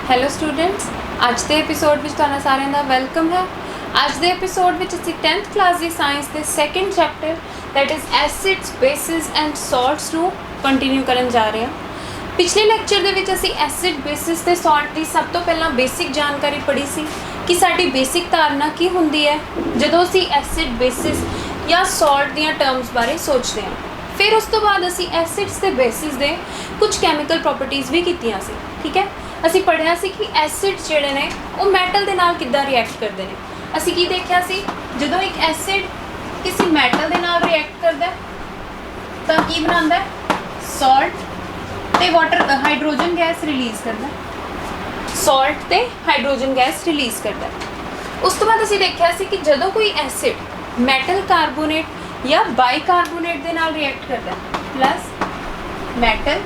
Hello students, ਅੱਜ ਦੇ episode ਵਿੱਚ ਤੁਹਾਡਾ ਸਾਰਿਆਂ ਦਾ ਵੈਲਕਮ ਹੈ। ਅੱਜ ਦੇ ਐਪੀਸੋਡ ਵਿੱਚ ਅਸੀਂ 10th ਕਲਾਸ ਦੀ ਸਾਇੰਸ ਦੇ second chapter that is acids, bases and salts ਨੂੰ ਕੰਟੀਨਿਊ ਕਰਨ ਜਾ ਰਹੇ ਹਾਂ। ਪਿਛਲੇ ਲੈਕਚਰ ਦੇ ਵਿੱਚ ਅਸੀਂ ਐਸਿਡ, ਬੇਸਿਸ ਤੇ ਸਾਲਟ ਦੀ ਸਭ ਤੋਂ ਪਹਿਲਾਂ ਬੇਸਿਕ ਜਾਣਕਾਰੀ ਪੜ੍ਹੀ ਸੀ ਕਿ ਸਾਡੀ ਬੇਸਿਕ ਧਾਰਨਾ ਕੀ ਹੁੰਦੀ ਹੈ ਜਦੋਂ ਅਸੀਂ ਐਸਿਡ, ਬੇਸਿਸ ਜਾਂ ਸਾਲਟ ਦੀਆਂ ਟਰਮਸ ਬਾਰੇ ਸੋਚਦੇ ਹਾਂ। ਫਿਰ ਉਸ ਤੋਂ ਬਾਅਦ ਅਸੀਂ ਐਸਿਡਸ ਤੇ ਬੇਸਿਸ ਦੇ ਕੁਝ ਕੈਮੀਕਲ ਪ੍ਰੋਪਰਟੀਜ਼ ਵੀ ਕੀਤੀਆਂ ਸੀ। ਠੀਕ ਹੈ, ਅਸੀਂ ਪੜ੍ਹਿਆ ਸੀ ਕਿ ਐਸਿਡਸ ਜਿਹੜੇ ਨੇ ਉਹ ਮੈਟਲ ਦੇ ਨਾਲ ਕਿੱਦਾਂ ਰਿਐਕਟ ਕਰਦੇ ਨੇ। ਅਸੀਂ ਕੀ ਦੇਖਿਆ ਸੀ, ਜਦੋਂ ਇੱਕ ਐਸਿਡ ਕਿਸੇ ਮੈਟਲ ਦੇ ਨਾਲ ਰਿਐਕਟ ਕਰਦਾ ਤਾਂ ਕੀ ਬਣਾਉਂਦਾ, ਸਾਲਟ ਤੇ ਵਾਟਰ ਹਾਈਡਰੋਜਨ ਗੈਸ ਰਿਲੀਜ਼ ਕਰਦਾ, ਸਾਲਟ ਤੇ ਹਾਈਡਰੋਜਨ ਗੈਸ ਰਿਲੀਜ਼ ਕਰਦਾ। ਉਸ ਤੋਂ ਬਾਅਦ ਅਸੀਂ ਦੇਖਿਆ ਸੀ ਕਿ ਜਦੋਂ ਕੋਈ ਐਸਿਡ ਮੈਟਲ ਕਾਰਬੋਨੇਟ ਜਾਂ ਬਾਈਕਾਰਬੋਨੇਟ ਦੇ ਨਾਲ ਰਿਐਕਟ ਕਰਦਾ, ਪਲੱਸ ਮੈਟਲ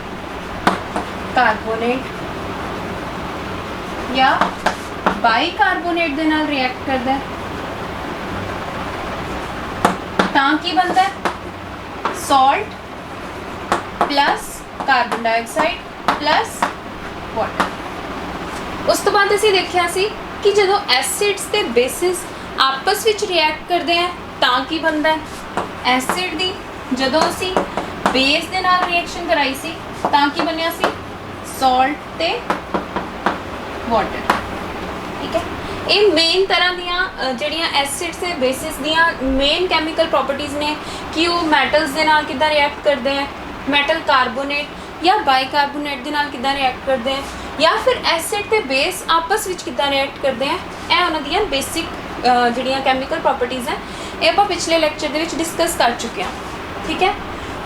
ਕਾਰਬੋਨੇਟ या बाइकार्बोनेट दे नाल रिएक्ट करता तां की बनता है, salt plus carbon dioxide plus water. उस तो बाद असीं देखिया सी कि जदों एसिड्स ते बेसिस आपस विच रिएक्ट करते हैं तां की बनता है, एसिड दी जदों असीं बेस दे नाल रिएक्शन कराई सी तां की बनिया सी, सॉल्ट ते वाटर। ठीक है, ये मेन तरह दियां जिहड़ियां एसिड्स ते बेसिस दियां मेन कैमिकल प्रॉपर्टीज़ ने कि वो मैटल्स दे नाल किद्दां रिएक्ट करते हैं, मैटल कार्बोनेट या बाइकार्बोनेट दे नाल किद्दां रिएक्ट करते हैं, या फिर एसिड ते बेस आपस विच किद्दां रिएक्ट करते हैं। ये उन्हां दियां बेसिक जिहड़ियां कैमिकल प्रॉपर्टीज़ हैं ये आपां पिछले लैक्चर दे विच डिस्कस कर चुके हैं। ठीक है,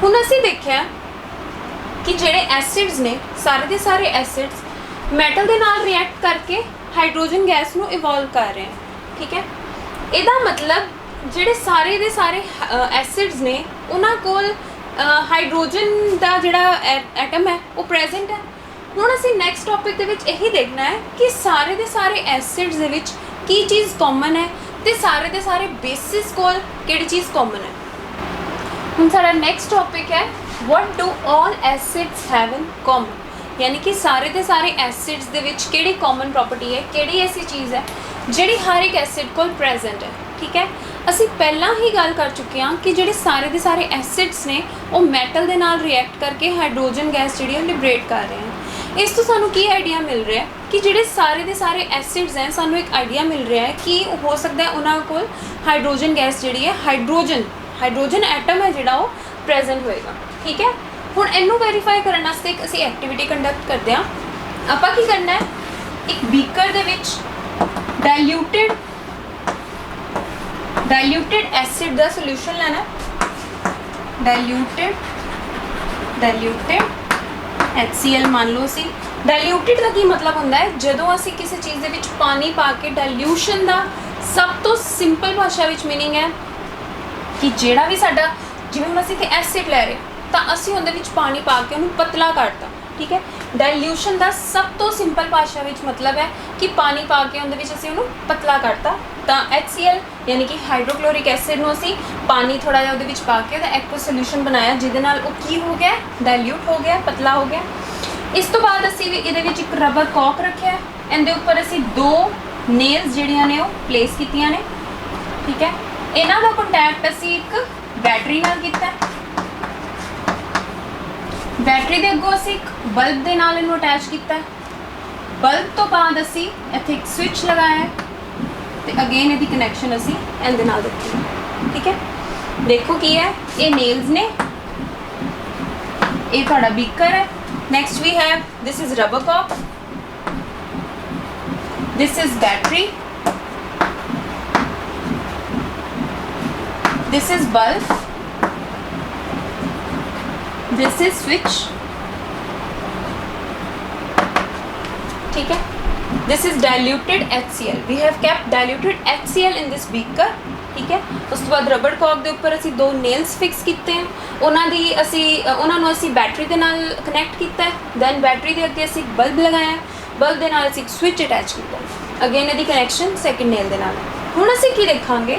हुण असीं देखिआ कि जिहड़े एसिड्स ने सारे दे सारे एसिड्स मैटल के नाल रिएक्ट करके हाइड्रोजन गैस ਨੂੰ इवॉल्व कर रहे हैं। ठीक है, ਇਹਦਾ मतलब ਜਿਹੜੇ ਸਾਰੇ ਦੇ ਸਾਰੇ ਐਸਿਡਸ ਨੇ ਉਹਨਾਂ ਕੋਲ ਹਾਈਡਰੋਜਨ ਦਾ ਜਿਹੜਾ ਐਟਮ ਹੈ ਉਹ ਪ੍ਰੈਜ਼ੈਂਟ ਹੈ। ਹੁਣ ਅਸੀਂ ਨੈਕਸਟ ਟੌਪਿਕ ਦੇ ਵਿੱਚ ਇਹੀ ਦੇਖਣਾ ਹੈ ਕਿ ਸਾਰੇ ਦੇ ਸਾਰੇ ਐਸਿਡਸ ਦੇ ਵਿੱਚ ਕੀ ਚੀਜ਼ ਕਾਮਨ ਹੈ ਤੇ ਸਾਰੇ ਦੇ ਸਾਰੇ ਬੇਸਿਸ ਕੋਲ ਕਿਹੜੀ ਚੀਜ਼ ਕਾਮਨ ਹੈ। ਹੁਣ ਸਾਡਾ ਨੈਕਸਟ ਟੌਪਿਕ ਹੈ what do all acids have in common, यानी कि सारे के सारे एसिड्स दे विच किहड़ी कॉमन प्रॉपर्टी है, किहड़ी ऐसी चीज़ है जिहड़ी हर एक एसिड कोल प्रेजेंट है। ठीक है, असी पहला ही गल कर चुके हैं कि जिहड़े सारे के सारे एसिड्स ने वो मैटल दे नाल रिएक्ट करके हाइड्रोजन गैस जिहड़ी है लिबरेट कर रहे हैं। इस तो सानू की आइडिया मिल रहा है कि जिहड़े सारे के सारे एसिड्स हैं सानू एक आइडिया मिल रहा है कि हो सकता है उन्हां कोल हाइड्रोजन गैस जिहड़ी है हाइड्रोजन एटम है जिहड़ा वो प्रेजेंट होएगा। ठीक है, ਹੁਣ ਇਹਨੂੰ ਵੈਰੀਫਾਈ ਕਰਨ ਵਾਸਤੇ ਇੱਕ ਅਸੀਂ ਐਕਟੀਵਿਟੀ ਕੰਡਕਟ ਕਰਦੇ ਹਾਂ। ਆਪਾਂ ਕੀ ਕਰਨਾ ਹੈ, ਇੱਕ ਬੀਕਰ ਦੇ ਵਿੱਚ ਡਾਇਲੂਟਿਡ ਐਸਿਡ ਦਾ ਸੋਲੂਸ਼ਨ ਲੈਣਾ। ਡਾਇਲੂਟਿਡ HCl ਮੰਨ ਲਓ ਸੀ। ਡਾਇਲੂਟਿਡ ਦਾ ਕੀ ਮਤਲਬ ਹੁੰਦਾ ਹੈ, ਜਦੋਂ ਅਸੀਂ ਕਿਸੇ ਚੀਜ਼ ਦੇ ਵਿੱਚ ਪਾਣੀ ਪਾ ਕੇ, ਡਾਇਲੂਸ਼ਨ ਦਾ ਸਭ ਤੋਂ ਸਿੰਪਲ ਭਾਸ਼ਾ ਵਿੱਚ ਮੀਨਿੰਗ ਹੈ ਕਿ ਜਿਹੜਾ ਵੀ ਸਾਡਾ, ਜਿਵੇਂ ਹੁਣ ਅਸੀਂ ਇੱਥੇ ਐਸਿਡ ਲੈ ਰਹੇ ਤਾਂ ਅਸੀਂ ਉਹਦੇ ਵਿੱਚ ਪਾਣੀ ਪਾ ਕੇ ਉਹਨੂੰ ਪਤਲਾ ਕਰਤਾ। ਠੀਕ ਹੈ, ਡਾਇਲੂਸ਼ਨ ਦਾ ਸਭ ਤੋਂ ਸਿੰਪਲ ਭਾਸ਼ਾ ਵਿੱਚ ਮਤਲਬ ਹੈ ਕਿ ਪਾਣੀ ਪਾ ਕੇ ਉਹਦੇ ਵਿੱਚ ਅਸੀਂ ਉਹਨੂੰ ਪਤਲਾ ਕਰਤਾ। ਤਾਂ HCl ਯਾਨੀ ਕਿ ਹਾਈਡਰੋਕਲੋਰਿਕ ਐਸਿਡ ਨੂੰ ਅਸੀਂ ਪਾਣੀ ਥੋੜ੍ਹਾ ਜਿਹਾ ਉਹਦੇ ਵਿੱਚ ਪਾ ਕੇ ਉਹਦਾ ਐਕੁਅਸ ਸੋਲਿਊਸ਼ਨ ਬਣਾਇਆ, ਜਿਹਦੇ ਨਾਲ ਉਹ ਕੀ ਹੋ ਗਿਆ, ਡਾਇਲੂਟ ਹੋ ਗਿਆ, ਪਤਲਾ ਹੋ ਗਿਆ। ਇਸ ਤੋਂ ਬਾਅਦ ਅਸੀਂ ਵੀ ਇਹਦੇ ਵਿੱਚ ਇੱਕ ਰਬਰ ਕੌਕ ਰੱਖਿਆ, ਇਹਦੇ ਉੱਪਰ ਅਸੀਂ 2 ਨੇਲਸ ਜਿਹੜੀਆਂ ਨੇ ਉਹ ਪਲੇਸ ਕੀਤੀਆਂ ਨੇ। ਠੀਕ ਹੈ, ਇਹਨਾਂ ਦਾ ਕੰਟੈਕਟ ਅਸੀਂ ਇੱਕ ਬੈਟਰੀ ਨਾਲ ਕੀਤਾ। बैटरी के अगों असी एक बल्ब के नाल इनू अटैच किया। बल्ब तो बाद असी इत्थे एक स्विच लगाया तो अगेन इसकी कनैक्शन असी इहदे नाल दित्ती। ठीक है, देखो की है, ये नेल्स ने, ये तुहाडा बीकर है। Next we have this is rubber cock, this is battery, this is bulb, this is switch। ठीक है, this is diluted HCl, we have kept diluted HCl in this beaker। ठीक है, उस तो बाद रबड़ कॉक के उपर असी 2 नेल्स फिक्स किए हैं, उन्होंने असी बैटरी के नाल कनैक्ट किया है। दैन बैटरी के अगे असी बल्ब लगाया, ਬਲਬ ਦੇ ਨਾਲ ਅਸੀਂ ਇੱਕ ਸਵਿਚ ਅਟੈਚ ਕੀਤਾ। ਅਗੇਨ ਇਹਦੀ ਕਨੈਕਸ਼ਨ ਸੈਕਿੰਡ ਨੇਲ ਦੇ ਨਾਲ। ਹੁਣ ਅਸੀਂ ਕੀ ਦੇਖਾਂਗੇ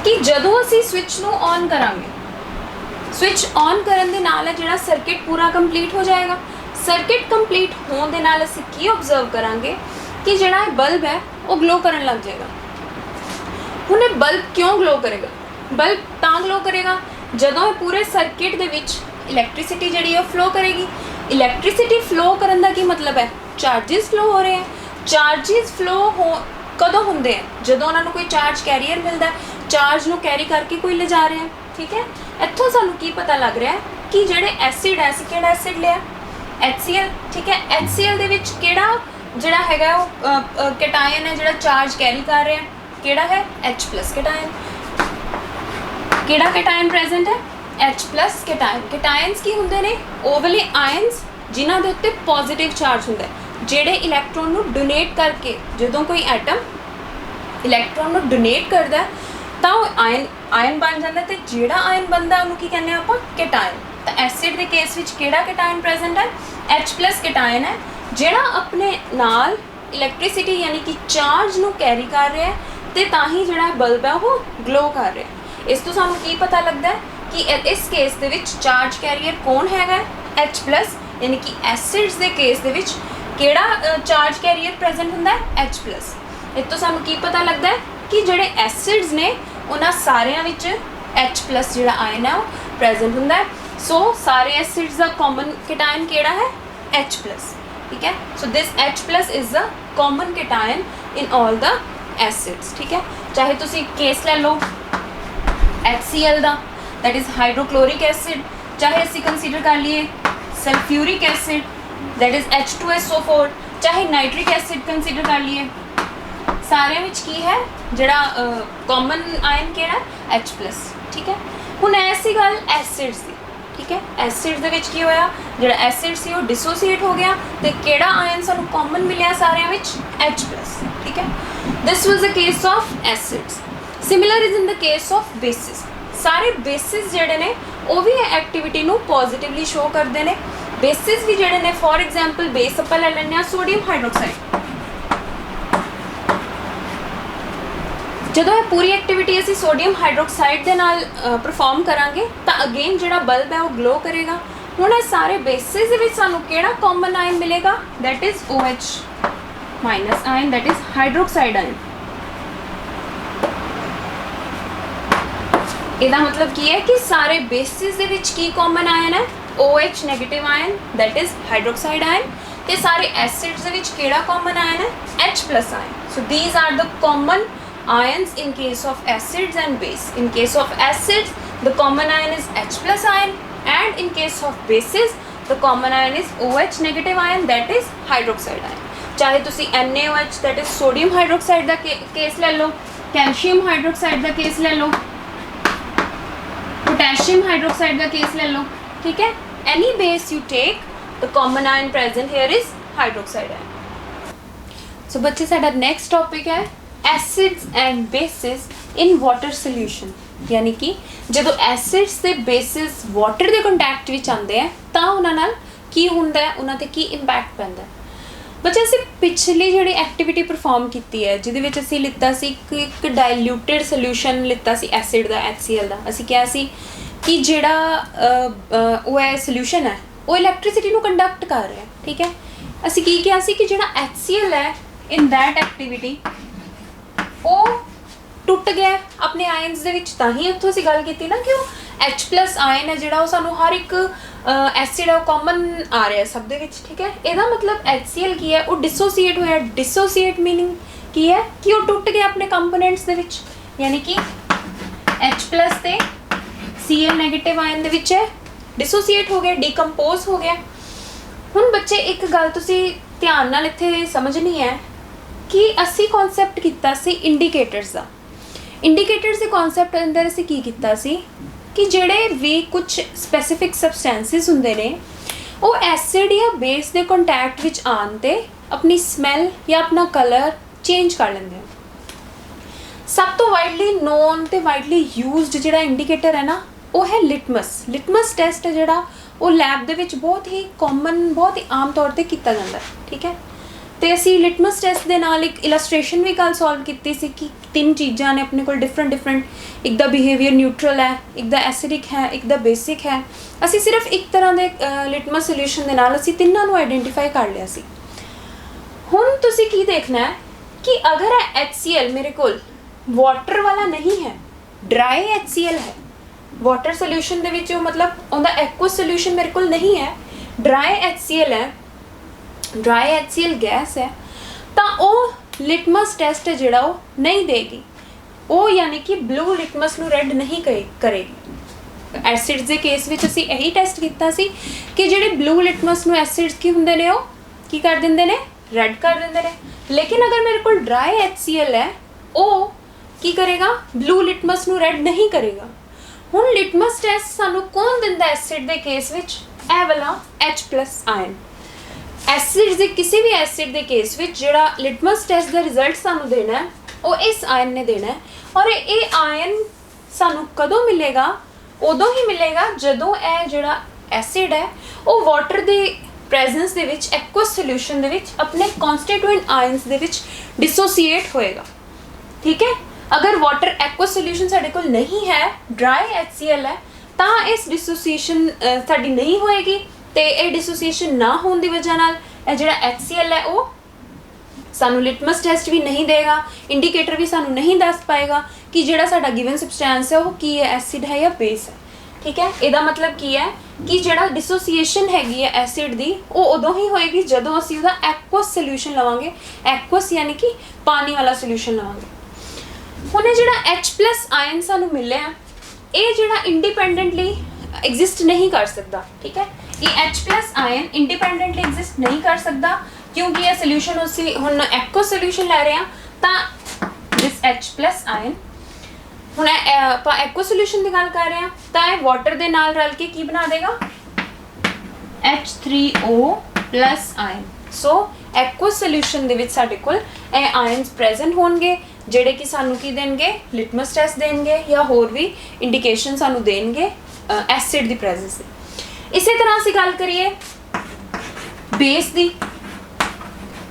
ਕਿ ਜਦੋਂ ਅਸੀਂ ਸਵਿਚ ਨੂੰ ਔਨ ਕਰਾਂਗੇ, ਸਵਿਚ ਔਨ ਕਰਨ ਦੇ ਨਾਲ ਜਿਹੜਾ ਸਰਕਿਟ ਪੂਰਾ ਕੰਪਲੀਟ ਹੋ ਜਾਏਗਾ। ਸਰਕਿਟ ਕੰਪਲੀਟ ਹੋਣ ਦੇ ਨਾਲ ਅਸੀਂ ਕੀ ਆਬਜ਼ਰਵ ਕਰਾਂਗੇ ਕਿ ਜਿਹੜਾ ਇਹ ਬਲਬ ਹੈ ਉਹ ਗਲੋ ਕਰਨ ਲੱਗ ਜਾਏਗਾ। ਹੁਣ ਇਹ ਬਲਬ ਕਿਉਂ ਗਲੋ ਕਰੇਗਾ? ਬਲਬ ਤਾਂ ਗਲੋ ਕਰੇਗਾ ਜਦੋਂ ਇਹ ਪੂਰੇ ਸਰਕਿਟ ਦੇ ਵਿੱਚ ਇਲੈਕਟ੍ਰਿਸਿਟੀ ਜਿਹੜੀ ਹੈ ਫਲੋ ਕਰੇਗੀ। ਇਲੈਕਟ੍ਰਿਸਿਟੀ ਫਲੋ ਕਰਨ ਦਾ ਕੀ ਮਤਲਬ ਹੈ? ਚਾਰजेस ਫਲੋ ਹੋ ਰਹੇ ਹੈ। ਚਾਰजेस ਫਲੋ ਕਦੋਂ ਹੁੰਦੇ ਹੈ? ਜਦੋਂ ਉਹਨਾਂ ਨੂੰ ਕੋਈ ਚਾਰਜ ਕੈਰੀਅਰ ਮਿਲਦਾ, ਚਾਰਜ ਨੂੰ ਕੈਰੀ ਕਰਕੇ ਕੋਈ ਲਿਜਾ ਰਿਹਾ। ਠੀਕ ਹੈ, ਇੱਥੋਂ ਸਾਨੂੰ ਕੀ ਪਤਾ ਲੱਗ ਰਿਹਾ ਕਿ ਜਿਹੜੇ ਐਸਿਡ ਹੈ, ਅਸੀਂ ਕਿਹੜਾ ਐਸਿਡ ਲਿਆ? HCl। ਠੀਕ ਹੈ, HCl ਦੇ ਵਿੱਚ ਕਿਹੜਾ ਜਿਹੜਾ ਹੈਗਾ ਉਹ ਕੈਟਾਇਨ ਹੈ ਜਿਹੜਾ ਚਾਰਜ ਕੈਰੀ ਕਰ ਰਿਹਾ, ਕਿਹੜਾ ਹੈ? H+ ਕੈਟਾਇਨ। ਕਿਹੜਾ ਕੈਟਾਇਨ ਪ੍ਰੈਜ਼ੈਂਟ ਹੈ? H+ ਕੈਟਾਇਨ। ਕੈਟਾਇਨਸ ਕੀ ਹੁੰਦੇ ਨੇ? ਉਹ ਵਾਲੇ ਆਇਨਸ ਜਿਨ੍ਹਾਂ ਦੇ ਉੱਤੇ ਪੋਜ਼ਿਟਿਵ ਚਾਰਜ ਹੁੰਦਾ, ਜਿਹੜੇ ਇਲੈਕਟ੍ਰੋਨ ਨੂੰ ਡੋਨੇਟ ਕਰਕੇ, ਜਦੋਂ ਕੋਈ ਐਟਮ ਇਲੈਕਟ੍ਰੋਨ ਨੂੰ ਡੋਨੇਟ ਕਰਦਾ ਤਾਂ ਉਹ ਆਇਨ ਬਣ ਜਾਂਦਾ, ਤੇ ਜਿਹੜਾ ਆਇਨ ਬਣਦਾ ਉਹਨੂੰ ਕੀ ਕਹਿੰਦੇ ਆਪਾਂ? ਕੈਟਾਇਨ। ਤਾਂ ਐਸਿਡ ਦੇ ਕੇਸ ਵਿੱਚ ਕਿਹੜਾ ਕੈਟਾਇਨ ਪ੍ਰੈਜ਼ੈਂਟ ਹੈ? H+ ਕੈਟਾਇਨ ਹੈ, ਜਿਹੜਾ ਆਪਣੇ ਨਾਲ ਇਲੈਕਟ੍ਰਿਸਿਟੀ ਯਾਨੀ ਕਿ ਚਾਰਜ ਨੂੰ ਕੈਰੀ ਕਰ ਰਿਹਾ ਹੈ, ਤੇ ਤਾਂ ਹੀ ਜਿਹੜਾ ਬਲਬ ਹੈ ਉਹ ਗਲੋ ਕਰ ਰਿਹਾ। ਇਸ ਤੋਂ ਸਾਨੂੰ ਕੀ ਪਤਾ ਲੱਗਦਾ ਹੈ ਕਿ ਇਸ ਕੇਸ ਦੇ ਵਿੱਚ ਚਾਰਜ ਕੈਰੀਅਰ ਕੌਣ ਹੈਗਾ? H+, ਯਾਨੀ ਕਿ ਐਸਿਡਸ ਦੇ ਕੇਸ ਦੇ ਵਿੱਚ ਕਿਹੜਾ ਚਾਰਜ ਕੈਰੀਅਰ ਪ੍ਰੈਜ਼ੈਂਟ ਹੁੰਦਾ ਹੈ? H+। ਇਸ ਤੋਂ ਸਾਨੂੰ ਕੀ ਪਤਾ ਲੱਗਦਾ ਹੈ ਕਿ ਜਿਹੜੇ ਐਸਿਡਸ ਨੇ ਉਹਨਾਂ ਸਾਰਿਆਂ ਵਿੱਚ H+ ਜਿਹੜਾ ਆਇਨ ਹੈ ਉਹ ਪ੍ਰੈਜ਼ੈਂਟ ਹੁੰਦਾ ਹੈ। ਸੋ ਸਾਰੇ ਐਸਿਡਸ ਦਾ ਕਾਮਨ ਕੈਟਾਇਨ ਕਿਹੜਾ ਹੈ? H+। ਠੀਕ ਹੈ, so this H+ is the common cation in all the acids. ਠੀਕ ਹੈ, ਚਾਹੇ ਤੁਸੀਂ ਕੇਸ ਲੈ ਲਓ HCl ਦਾ, that is ਹਾਈਡਰੋਕਲੋਰਿਕ ਐਸਿਡ, ਚਾਹੇ ਅਸੀਂ ਕੰਸੀਡਰ ਕਰ ਲਈਏ sulphuric acid, that is H2SO4, ਚਾਹੇ ਨਾਈਟ੍ਰਿਕ ਐਸਿਡ ਕੰਸੀਡਰ ਕਰ ਲਈਏ, ਸਾਰਿਆਂ ਵਿੱਚ ਕੀ ਹੈ ਜਿਹੜਾ ਕਾਮਨ ਆਇਨ ਕਿਹੜਾ? H+। ਠੀਕ ਹੈ, ਹੁਣ ਐਸੀ ਗੱਲ ਐਸਿਡਸ ਦੀ। ਠੀਕ ਹੈ, ਐਸਿਡ ਦੇ ਵਿੱਚ ਕੀ ਹੋਇਆ? ਜਿਹੜਾ ਐਸਿਡ ਸੀ ਉਹ ਡਿਸੋਸੀਏਟ ਹੋ ਗਿਆ, ਤੇ ਕਿਹੜਾ ਆਇਨ ਸਾਨੂੰ ਕਾਮਨ ਮਿਲਿਆ ਸਾਰਿਆਂ ਵਿੱਚ? H+। ਠੀਕ ਹੈ, this was the case of acids. Similar is in the case of bases. ਸਾਰੇ ਬੇਸਿਸ ਜਿਹੜੇ ਨੇ ਉਹ ਵੀ ਐਕਟੀਵਿਟੀ ਨੂੰ ਪੋਜ਼ਿਟਿਵਲੀ ਸ਼ੋ ਕਰਦੇ ਨੇ। ਬੇਸਿਸ ਵੀ ਜਿਹੜੇ ਨੇ, ਫੋਰ ਐਗਜ਼ਾਮਪਲ ਬੇਸ ਆਪਾਂ ਲੈ ਲੈਂਦੇ ਹਾਂ ਸੋਡੀਅਮ ਹਾਈਡਰੋਕਸਾਈਡ। ਜਦੋਂ ਇਹ ਪੂਰੀ ਐਕਟੀਵਿਟੀ ਅਸੀਂ ਸੋਡੀਅਮ ਹਾਈਡਰੋਕਸਾਈਡ ਦੇ ਨਾਲ ਪਰਫਾਰਮ ਕਰਾਂਗੇ ਤਾਂ ਅਗੇਨ ਜਿਹੜਾ ਬਲਬ ਹੈ ਉਹ ਗਲੋ ਕਰੇਗਾ। ਹੁਣ ਇਹ ਸਾਰੇ ਬੇਸਿਸ ਦੇ ਵਿੱਚ ਸਾਨੂੰ ਕਿਹੜਾ ਕਾਮਨ ਆਇਨ ਮਿਲੇਗਾ? That is OH- ion, that is hydroxide ion. ਇਹਦਾ ਮਤਲਬ ਕੀ ਹੈ ਕਿ ਸਾਰੇ ਬੇਸਿਸ ਦੇ ਵਿੱਚ ਕੀ ਕਾਮਨ ਆਇਨ ਹੈ? OH- ion, that is hydroxide ion. ਤੇ ਸਾਰੇ ਐਸਿਡਸ ਦੇ ਵਿੱਚ ਕਿਹੜਾ ਕਾਮਨ ਆਇਨ ਹੈ? H+ ion. So these are the common ions in case of acids and base. In case of acids, the common ion is H+ ion, and in case of bases, the common ion is OH- ion, that is hydroxide ion. ਚਾਹੇ ਤੁਸੀਂ NaOH, that is sodium hydroxide the case ਲੈ ਲਓ, calcium hydroxide ਦਾ case ਲੈ ਲਓ, potassium hydroxide ਦਾ case ਲੈ ਲਓ। ਠੀਕ ਹੈ, any base you take, the common ion present here is hydroxide ion. So ਬੱਚੇ ਸਾਡਾ next topic ਹੈ acids and bases in water solution। ਯਾਨੀ ਕਿ ਜਦੋਂ ਐਸਿਡਸ ਤੇ ਬੇਸਿਸ ਵਾਟਰ ਦੇ ਕੰਟੈਕਟ ਵਿੱਚ ਆਉਂਦੇ ਆ ਤਾਂ ਉਹਨਾਂ ਨਾਲ ਕੀ ਹੁੰਦਾ ਹੈ, ਉਹਨਾਂ ਤੇ ਕੀ ਇੰਪੈਕਟ ਪੈਂਦਾ ਹੈ। ਬੱਚੇ ਅਸੀਂ ਪਿਛਲੀ ਜਿਹੜੀ ਐਕਟੀਵਿਟੀ ਪਰਫਾਰਮ ਕੀਤੀ ਹੈ ਜਿਹਦੇ ਵਿੱਚ ਅਸੀਂ ਲਿੱਤਾ ਸੀ ਇੱਕ ਡਾਇਲੂਟਡ ਸੋਲਿਊਸ਼ਨ ਲਿੱਤਾ ਸੀ ਐਸਿਡ ਦਾ, HCl ਦਾ। ਅਸੀਂ ਕਿਹਾ ਸੀ ਕਿ ਜਿਹੜਾ ਉਹ ਹੈ ਸੋਲਿਊਸ਼ਨ ਹੈ ਉਹ ਇਲੈਕਟ੍ਰਿਸਿਟੀ ਨੂੰ ਕੰਡਕਟ ਕਰ ਰਿਹਾ। ਠੀਕ ਹੈ, ਅਸੀਂ ਕੀ ਕਿਹਾ ਸੀ ਕਿ ਜਿਹੜਾ HCl ਹੈ ਇਨ ਦੈਟ ਐਕਟੀਵਿਟੀ ਉਹ ਟੁੱਟ ਗਿਆ ਆਪਣੇ ਆਇਨਸ ਦੇ ਵਿੱਚ। ਤਾਂ ਹੀ ਇੱਥੋਂ ਅਸੀਂ ਗੱਲ ਕੀਤੀ ਨਾ ਕਿ ਉਹ H+ ਆਇਨ ਹੈ ਜਿਹੜਾ ਉਹ ਸਾਨੂੰ ਹਰ ਇੱਕ ਐਸਿਡ ਹੈ ਉਹ ਕਾਮਨ ਆ ਰਿਹਾ ਸਭ ਦੇ ਵਿੱਚ। ਠੀਕ ਹੈ, ਇਹਦਾ ਮਤਲਬ HCl ਕੀ ਹੈ? ਉਹ ਡਿਸੋਸੀਏਟ ਹੋਇਆ। ਡਿਸੋਸੀਏਟ ਮੀਨਿੰਗ ਕੀ ਹੈ ਕਿ ਉਹ ਟੁੱਟ ਗਿਆ ਆਪਣੇ ਕੰਪੋਨੈਂਟਸ ਦੇ ਵਿੱਚ, ਯਾਨੀ ਕਿ H+ ਤੇ Cl- ਆਇਨ ਦੇ ਵਿੱਚ ਹੈ, ਡਿਸੋਸੀਏਟ ਹੋ ਗਿਆ, ਡੀਕੰਪੋਜ਼ ਹੋ ਗਿਆ। ਹੁਣ ਬੱਚੇ ਇੱਕ ਗੱਲ ਤੁਸੀਂ ਧਿਆਨ ਨਾਲ ਇੱਥੇ ਸਮਝਣੀ ਹੈ ਕਿ ਅਸੀਂ ਕਨਸੈਪਟ ਕੀਤਾ ਸੀ ਇੰਡੀਕੇਟਰਸ ਦਾ। ਇੰਡੀਕੇਟਰਸ ਦੇ ਕਨਸੈਪਟ ਅੰਦਰ ਅਸੀਂ ਕੀ ਕੀਤਾ ਸੀ ਕਿ ਜਿਹੜੇ ਵੀ ਕੁਝ ਸਪੈਸੀਫਿਕ ਸਬਸਟੈਂਸਿਸ ਹੁੰਦੇ ਨੇ ਉਹ ਐਸਿਡ ਜਾਂ ਬੇਸ ਦੇ ਕੰਟੈਕਟ ਵਿੱਚ ਆਉਣ 'ਤੇ ਆਪਣੀ ਸਮੈਲ ਜਾਂ ਆਪਣਾ ਕਲਰ ਚੇਂਜ ਕਰ ਲੈਂਦੇ ਹਨ। ਸਭ ਤੋਂ ਵਾਈਡਲੀ ਨੋਨ ਤੇ ਵਾਈਡਲੀ ਯੂਜ਼ਡ ਜਿਹੜਾ ਇੰਡੀਕੇਟਰ ਹੈ ਨਾ ਉਹ ਹੈ ਲਿਟਮਸ ਟੈਸਟ ਹੈ ਜਿਹੜਾ ਉਹ ਲੈਬ ਦੇ ਵਿੱਚ ਬਹੁਤ ਹੀ ਕਾਮਨ, ਬਹੁਤ ਹੀ ਆਮ ਤੌਰ 'ਤੇ ਕੀਤਾ ਜਾਂਦਾ। ਠੀਕ ਹੈ, ਤੇ ਅਸੀਂ ਲਿਟਮਸ ਟੈਸਟ ਦੇ ਨਾਲ ਇੱਕ ਇਲਸਟ੍ਰੇਸ਼ਨ ਵੀ ਕੱਲ ਸੋਲਵ ਕੀਤੀ ਸੀ ਕਿ ਤਿੰਨ ਚੀਜ਼ਾਂ ਨੇ ਆਪਣੇ ਕੋਲ ਡਿਫਰੈਂਟ ਇੱਕ ਦਾ ਬਿਹੇਵੀਅਰ ਨਿਊਟਰਲ ਹੈ, ਇੱਕ ਦਾ ਐਸਿਡਿਕ ਹੈ, ਇੱਕ ਦਾ ਬੇਸਿਕ ਹੈ। ਅਸੀਂ ਸਿਰਫ ਇੱਕ ਤਰ੍ਹਾਂ ਦੇ ਲਿਟਮਸ ਸੋਲਿਊਸ਼ਨ ਦੇ ਨਾਲ ਅਸੀਂ ਤਿੰਨਾਂ ਨੂੰ ਆਈਡੈਂਟੀਫਾਈ ਕਰ ਲਿਆ ਸੀ। ਹੁਣ ਤੁਸੀਂ ਕੀ ਦੇਖਣਾ ਹੈ ਕਿ ਅਗਰ ਇਹ HCl ਮੇਰੇ ਕੋਲ ਵਾਟਰ ਵਾਲਾ ਨਹੀਂ ਹੈ, ਡਰਾਈ HCl ਹੈ, ਵਾਟਰ ਸੋਲਿਊਸ਼ਨ ਦੇ ਵਿੱਚ ਮਤਲਬ ਉਹਦਾ ਐਕੁਅਸ ਸੋਲਿਊਸ਼ਨ ਮੇਰੇ ਕੋਲ ਨਹੀਂ ਹੈ, ਡਰਾਈ HCl ਹੈ, ਡਰਾਈ HCl ਗੈਸ ਹੈ, ਤਾਂ ਉਹ ਲਿਟਮਸ ਟੈਸਟ ਜਿਹੜਾ ਉਹ ਨਹੀਂ ਦੇਗੀ, ਉਹ ਯਾਨੀ ਕਿ ਬਲੂ ਲਿਟਮਸ ਨੂੰ ਰੈੱਡ ਨਹੀਂ ਕਰੇਗੀ। ਐਸਿਡਸ ਦੇ ਕੇਸ ਵਿੱਚ ਅਸੀਂ ਇਹੀ ਟੈਸਟ ਕੀਤਾ ਸੀ ਕਿ ਜਿਹੜੇ ਬਲੂ ਲਿਟਮਸ ਨੂੰ ਐਸਿਡਸ ਕੀ ਹੁੰਦੇ ਨੇ, ਉਹ ਕੀ ਕਰ ਦਿੰਦੇ ਨੇ, ਰੈੱਡ ਕਰ ਦਿੰਦੇ ਨੇ। ਲੇਕਿਨ ਅਗਰ ਮੇਰੇ ਕੋਲ ਡਰਾਈ HCl ਹੈ, ਉਹ ਕੀ ਕਰੇਗਾ, ਬਲੂ ਲਿਟਮਸ ਨੂੰ ਰੈੱਡ ਨਹੀਂ ਕਰੇਗਾ। ਹੁਣ ਲਿਟਮਸ ਟੈਸਟ ਸਾਨੂੰ ਕੌਣ ਦਿੰਦਾ ਐਸਿਡ ਦੇ ਕੇਸ ਵਿੱਚ, ਇਹ ਵਾਲਾ H+ ਆਇਨ। ਐਸਿਡ ਦੇ ਕਿਸੇ ਵੀ ਐਸਿਡ ਦੇ ਕੇਸ ਵਿੱਚ ਜਿਹੜਾ ਲਿਟਮਸ ਟੈਸਟ ਦਾ ਰਿਜ਼ਲਟ ਸਾਨੂੰ ਦੇਣਾ ਹੈ ਉਹ ਇਸ ਆਇਨ ਨੇ ਦੇਣਾ ਹੈ। ਔਰ ਇਹ ਆਇਨ ਸਾਨੂੰ ਕਦੋਂ ਮਿਲੇਗਾ, ਉਦੋਂ ਹੀ ਮਿਲੇਗਾ ਜਦੋਂ ਇਹ ਜਿਹੜਾ ਐਸਿਡ ਹੈ ਉਹ ਵਾਟਰ ਦੇ ਪ੍ਰੈਜ਼ੈਂਸ ਦੇ ਵਿੱਚ ਐਕੁਅਸ ਸੋਲਿਊਸ਼ਨ ਦੇ ਵਿੱਚ ਆਪਣੇ ਕਨਸਟੀਟਿਊਐਂਟ ਆਇਨਸ ਦੇ ਵਿੱਚ ਡਿਸੋਸੀਏਟ ਹੋਏਗਾ। ਠੀਕ ਹੈ, ਅਗਰ ਵਾਟਰ ਐਕੁਅਸ ਸੋਲਿਊਸ਼ਨ ਸਾਡੇ ਕੋਲ ਨਹੀਂ ਹੈ, ਡਰਾਈ HCl ਹੈ, ਤਾਂ ਇਸ ਡਿਸੋਸੀਏਸ਼ਨ ਸਾਡੀ ਨਹੀਂ ਹੋਏਗੀ ਤੇ ਇਹ ਡਿਸੋਸੀਏਸ਼ਨ ਨਾ ਹੋਣ ਦੀ ਵਜ੍ਹਾ ਨਾਲ ਇਹ ਜਿਹੜਾ HCl ਹੈ ਉਹ ਸਾਨੂੰ ਲਿਟਮਸ ਟੈਸਟ ਵੀ ਨਹੀਂ ਦੇਗਾ, ਇੰਡੀਕੇਟਰ ਵੀ ਸਾਨੂੰ ਨਹੀਂ ਦੱਸ ਪਾਏਗਾ ਕਿ ਜਿਹੜਾ ਸਾਡਾ ਗਿਵਨ ਸਬਸਟੈਂਸ ਹੈ ਉਹ ਕੀ ਹੈ, ਐਸਿਡ ਹੈ ਜਾਂ ਬੇਸ ਹੈ। ਠੀਕ ਹੈ, ਇਹਦਾ ਮਤਲਬ ਕੀ ਹੈ ਕਿ ਜਿਹੜਾ ਡਿਸੋਸੀਏਸ਼ਨ ਹੈਗੀ ਹੈ ਐਸਿਡ ਦੀ ਉਹ ਉਦੋਂ ਹੀ ਹੋਏਗੀ ਜਦੋਂ ਅਸੀਂ ਉਹਦਾ ਐਕੁਅਸ ਸੋਲਿਊਸ਼ਨ ਲਵਾਂਗੇ, ਐਕੁਅਸ ਯਾਨੀ ਕਿ ਪਾਣੀ ਵਾਲਾ ਸੋਲਿਊਸ਼ਨ ਲਵਾਂਗੇ। ਹੁਣ ਇਹ ਜਿਹੜਾ H+ ਆਇਨ ਸਾਨੂੰ ਮਿਲਿਆ, ਇਹ ਜਿਹੜਾ ਇੰਡੀਪੈਂਡੈਂਟਲੀ ਐਗਜ਼ਿਸਟ ਨਹੀਂ ਕਰ ਸਕਦਾ। ਠੀਕ ਹੈ, ਇਹ H+ ਆਇਨ ਇੰਡੀਪੈਂਡੈਂਟਲੀ ਐਗਜ਼ਿਸਟ ਨਹੀਂ ਕਰ ਸਕਦਾ ਕਿਉਂਕਿ ਇਹ ਸੋਲਿਊਸ਼ਨ ਅਸੀਂ ਹੁਣ ਐਕੁਅਸ ਸੋਲਿਊਸ਼ਨ ਲੈ ਰਹੇ ਹਾਂ, ਤਾਂ ਦਿਸ H+ ਆਇਨ, ਹੁਣ ਆਪਾਂ ਐਕੁਅਸ ਸੋਲਿਊਸ਼ਨ ਦੀ ਗੱਲ ਕਰ ਰਹੇ ਹਾਂ ਤਾਂ ਇਹ ਵਾਟਰ ਦੇ ਨਾਲ ਰਲ ਕੇ ਕੀ ਬਣਾ ਦੇਗਾ, H3O+ ਆਇਨ। ਸੋ ਐਕੁਅਸ ਸੋਲਿਊਸ਼ਨ ਦੇ ਵਿੱਚ ਸਾਡੇ ਕੋਲ ਇਹ ਆਇਨਸ ਪ੍ਰੈਜ਼ੈਂਟ ਹੋਣਗੇ ਜਿਹੜੇ ਕਿ ਸਾਨੂੰ ਕੀ ਦੇਣਗੇ, ਲਿਟਮਸ ਟੈਸਟ ਦੇਣਗੇ ਜਾਂ ਹੋਰ ਵੀ ਇੰਡੀਕੇਸ਼ਨ ਸਾਨੂੰ ਦੇਣਗੇ ਐਸਿਡ ਦੀ ਪ੍ਰੈਜ਼ੈਂਸ ਦੀ। ਇਸੇ ਤਰ੍ਹਾਂ ਅਸੀਂ ਗੱਲ ਕਰੀਏ ਬੇਸ ਦੀ,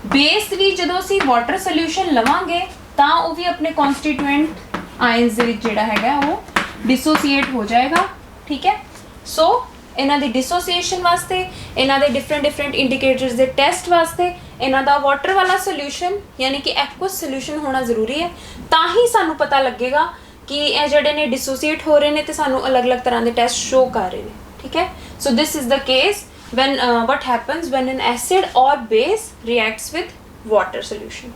ਬੇਸ ਵੀ ਜਦੋਂ ਅਸੀਂ ਵਾਟਰ ਸੋਲਿਊਸ਼ਨ ਲਵਾਂਗੇ ਤਾਂ ਉਹ ਵੀ ਆਪਣੇ ਕਨਸਟੀਟਿਊਐਂਟ ਆਇਨਸ ਦੇ ਵਿੱਚ ਜਿਹੜਾ ਹੈਗਾ ਉਹ ਡਿਸੋਸੀਏਟ ਹੋ ਜਾਏਗਾ। ਠੀਕ ਹੈ, ਸੋ ਇਹਨਾਂ ਦੀ ਡਿਸੋਸੀਏਸ਼ਨ ਵਾਸਤੇ, ਇਹਨਾਂ ਦੇ ਡਿਫਰੈਂਟ ਇੰਡੀਕੇਟਰਸ ਦੇ ਟੈਸਟ ਵਾਸਤੇ ਇਹਨਾਂ ਦਾ ਵਾਟਰ ਵਾਲਾ ਸੋਲਿਊਸ਼ਨ ਯਾਨੀ ਕਿ ਐਕੁਅਸ ਸੋਲਿਊਸ਼ਨ ਹੋਣਾ ਜ਼ਰੂਰੀ ਹੈ, ਤਾਂ ਹੀ ਸਾਨੂੰ ਪਤਾ ਲੱਗੇਗਾ ਕਿ ਇਹ ਜਿਹੜੇ ਨੇ ਡਿਸੋਸੀਏਟ ਹੋ ਰਹੇ ਨੇ ਤੇ ਸਾਨੂੰ ਅਲੱਗ-ਅਲੱਗ ਤਰ੍ਹਾਂ ਦੇ ਟੈਸਟ ਸ਼ੋ ਕਰ ਰਹੇ ਨੇ। ਠੀਕ ਹੈ, so this is the case when what happens when an acid or base reacts with water solution.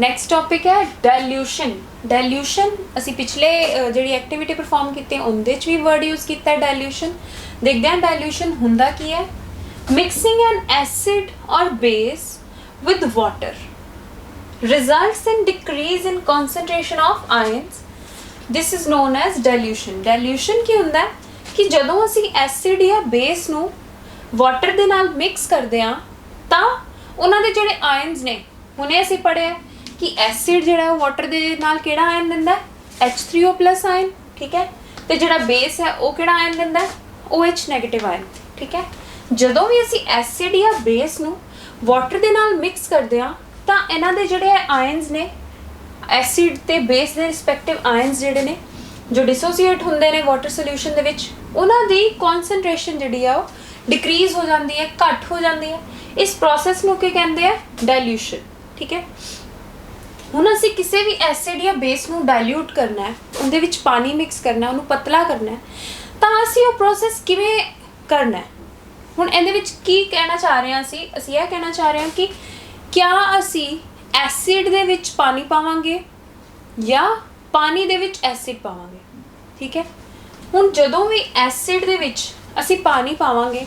Next topic है dilution. Dilution ਅਸੀਂ ਪਿਛਲੇ ਜਿਹੜੀ ਐਕਟੀਵਿਟੀ ਪਰਫਾਰਮ ਕੀਤੀ ਹੈ ਉਹਦੇ ਚ ਵੀ ਵਰਡ ਯੂਜ਼ ਕੀਤਾ ਹੈ dilution। ਦੇਖਦੇ ਹਾਂ dilution ਹੁੰਦਾ ਕੀ ਹੈ। Mixing an acid or base with water results in decrease in concentration of ions. This is known as dilution. Dilution ਕੀ ਹੁੰਦਾ ਹੈ ਕਿ ਜਦੋਂ ਅਸੀਂ ਐਸਿਡ ਜਾਂ ਬੇਸ ਨੂੰ ਵਾਟਰ ਦੇ ਨਾਲ ਮਿਕਸ ਕਰਦੇ ਹਾਂ ਤਾਂ ਉਹਨਾਂ ਦੇ ਜਿਹੜੇ ਆਇਨਸ ਨੇ, ਹੁਣੇ ਅਸੀਂ ਪੜ੍ਹਿਆ ਕਿ ਐਸਿਡ ਜਿਹੜਾ ਉਹ ਵਾਟਰ ਦੇ ਨਾਲ ਕਿਹੜਾ ਆਇਨ ਦਿੰਦਾ ਹੈ, H3O+ ਆਇਨ। ਠੀਕ ਹੈ, ਤੇ ਜਿਹੜਾ ਬੇਸ ਹੈ ਉਹ ਕਿਹੜਾ ਆਇਨ ਦਿੰਦਾ ਹੈ, OH- ਆਇਨ। ਠੀਕ ਹੈ, ਜਦੋਂ ਵੀ ਅਸੀਂ ਐਸਿਡ ਜਾਂ ਬੇਸ ਨੂੰ ਵਾਟਰ ਦੇ ਨਾਲ ਮਿਕਸ ਕਰਦੇ ਹਾਂ ਤਾਂ ਇਹਨਾਂ ਦੇ ਜਿਹੜੇ ਆਇਨਸ ਨੇ, ਐਸਿਡ ਤੇ ਬੇਸ ਦੇ ਰਿਸਪੈਕਟਿਵ ਆਇਨਸ ਜਿਹੜੇ ਨੇ ਜੋ ਡਿਸੋਸੀਏਟ ਹੁੰਦੇ ਨੇ ਵਾਟਰ ਸੋਲਿਊਸ਼ਨ ਦੇ ਵਿੱਚ, ਉਹਨਾਂ ਦੀ ਕਨਸੈਂਟ੍ਰੇਸ਼ਨ ਜਿਹੜੀ ਆ ਉਹ ਡਿਕਰੀਜ਼ ਹੋ ਜਾਂਦੀ ਹੈ, ਘੱਟ ਹੋ ਜਾਂਦੀ ਹੈ। ਇਸ ਪ੍ਰੋਸੈਸ ਨੂੰ ਕੀ ਕਹਿੰਦੇ ਆ, ਡਾਇਲੂਸ਼ਨ। ਠੀਕ ਹੈ, ਹੁਣ ਅਸੀਂ ਕਿਸੇ ਵੀ ਐਸਿਡ ਜਾਂ ਬੇਸ ਨੂੰ ਡਾਇਲੂਟ ਕਰਨਾ ਹੈ, ਉਹਦੇ ਵਿੱਚ ਪਾਣੀ ਮਿਕਸ ਕਰਨਾ, ਉਹਨੂੰ ਪਤਲਾ ਕਰਨਾ ਹੈ, ਤਾਂ ਅਸੀਂ ਉਹ ਪ੍ਰੋਸੈਸ ਕਿਵੇਂ ਕਰਨਾ ਹੈ। ਹੁਣ ਇਹਦੇ ਵਿੱਚ ਕੀ ਕਹਿਣਾ ਚਾਹ ਰਹੇ ਹਾਂ ਅਸੀਂ ਇਹ ਕਹਿਣਾ ਚਾਹ ਰਹੇ ਹਾਂ ਕਿ ਕਿਆ ਅਸੀਂ ਐਸਿਡ ਦੇ ਵਿੱਚ ਪਾਣੀ ਪਾਵਾਂਗੇ ਜਾਂ ਪਾਣੀ ਦੇ ਵਿੱਚ ਐਸਿਡ ਪਾਵਾਂਗੇ। ਠੀਕ ਹੈ, ਹੁਣ ਜਦੋਂ ਵੀ ਐਸਿਡ ਦੇ ਵਿੱਚ ਅਸੀਂ ਪਾਣੀ ਪਾਵਾਂਗੇ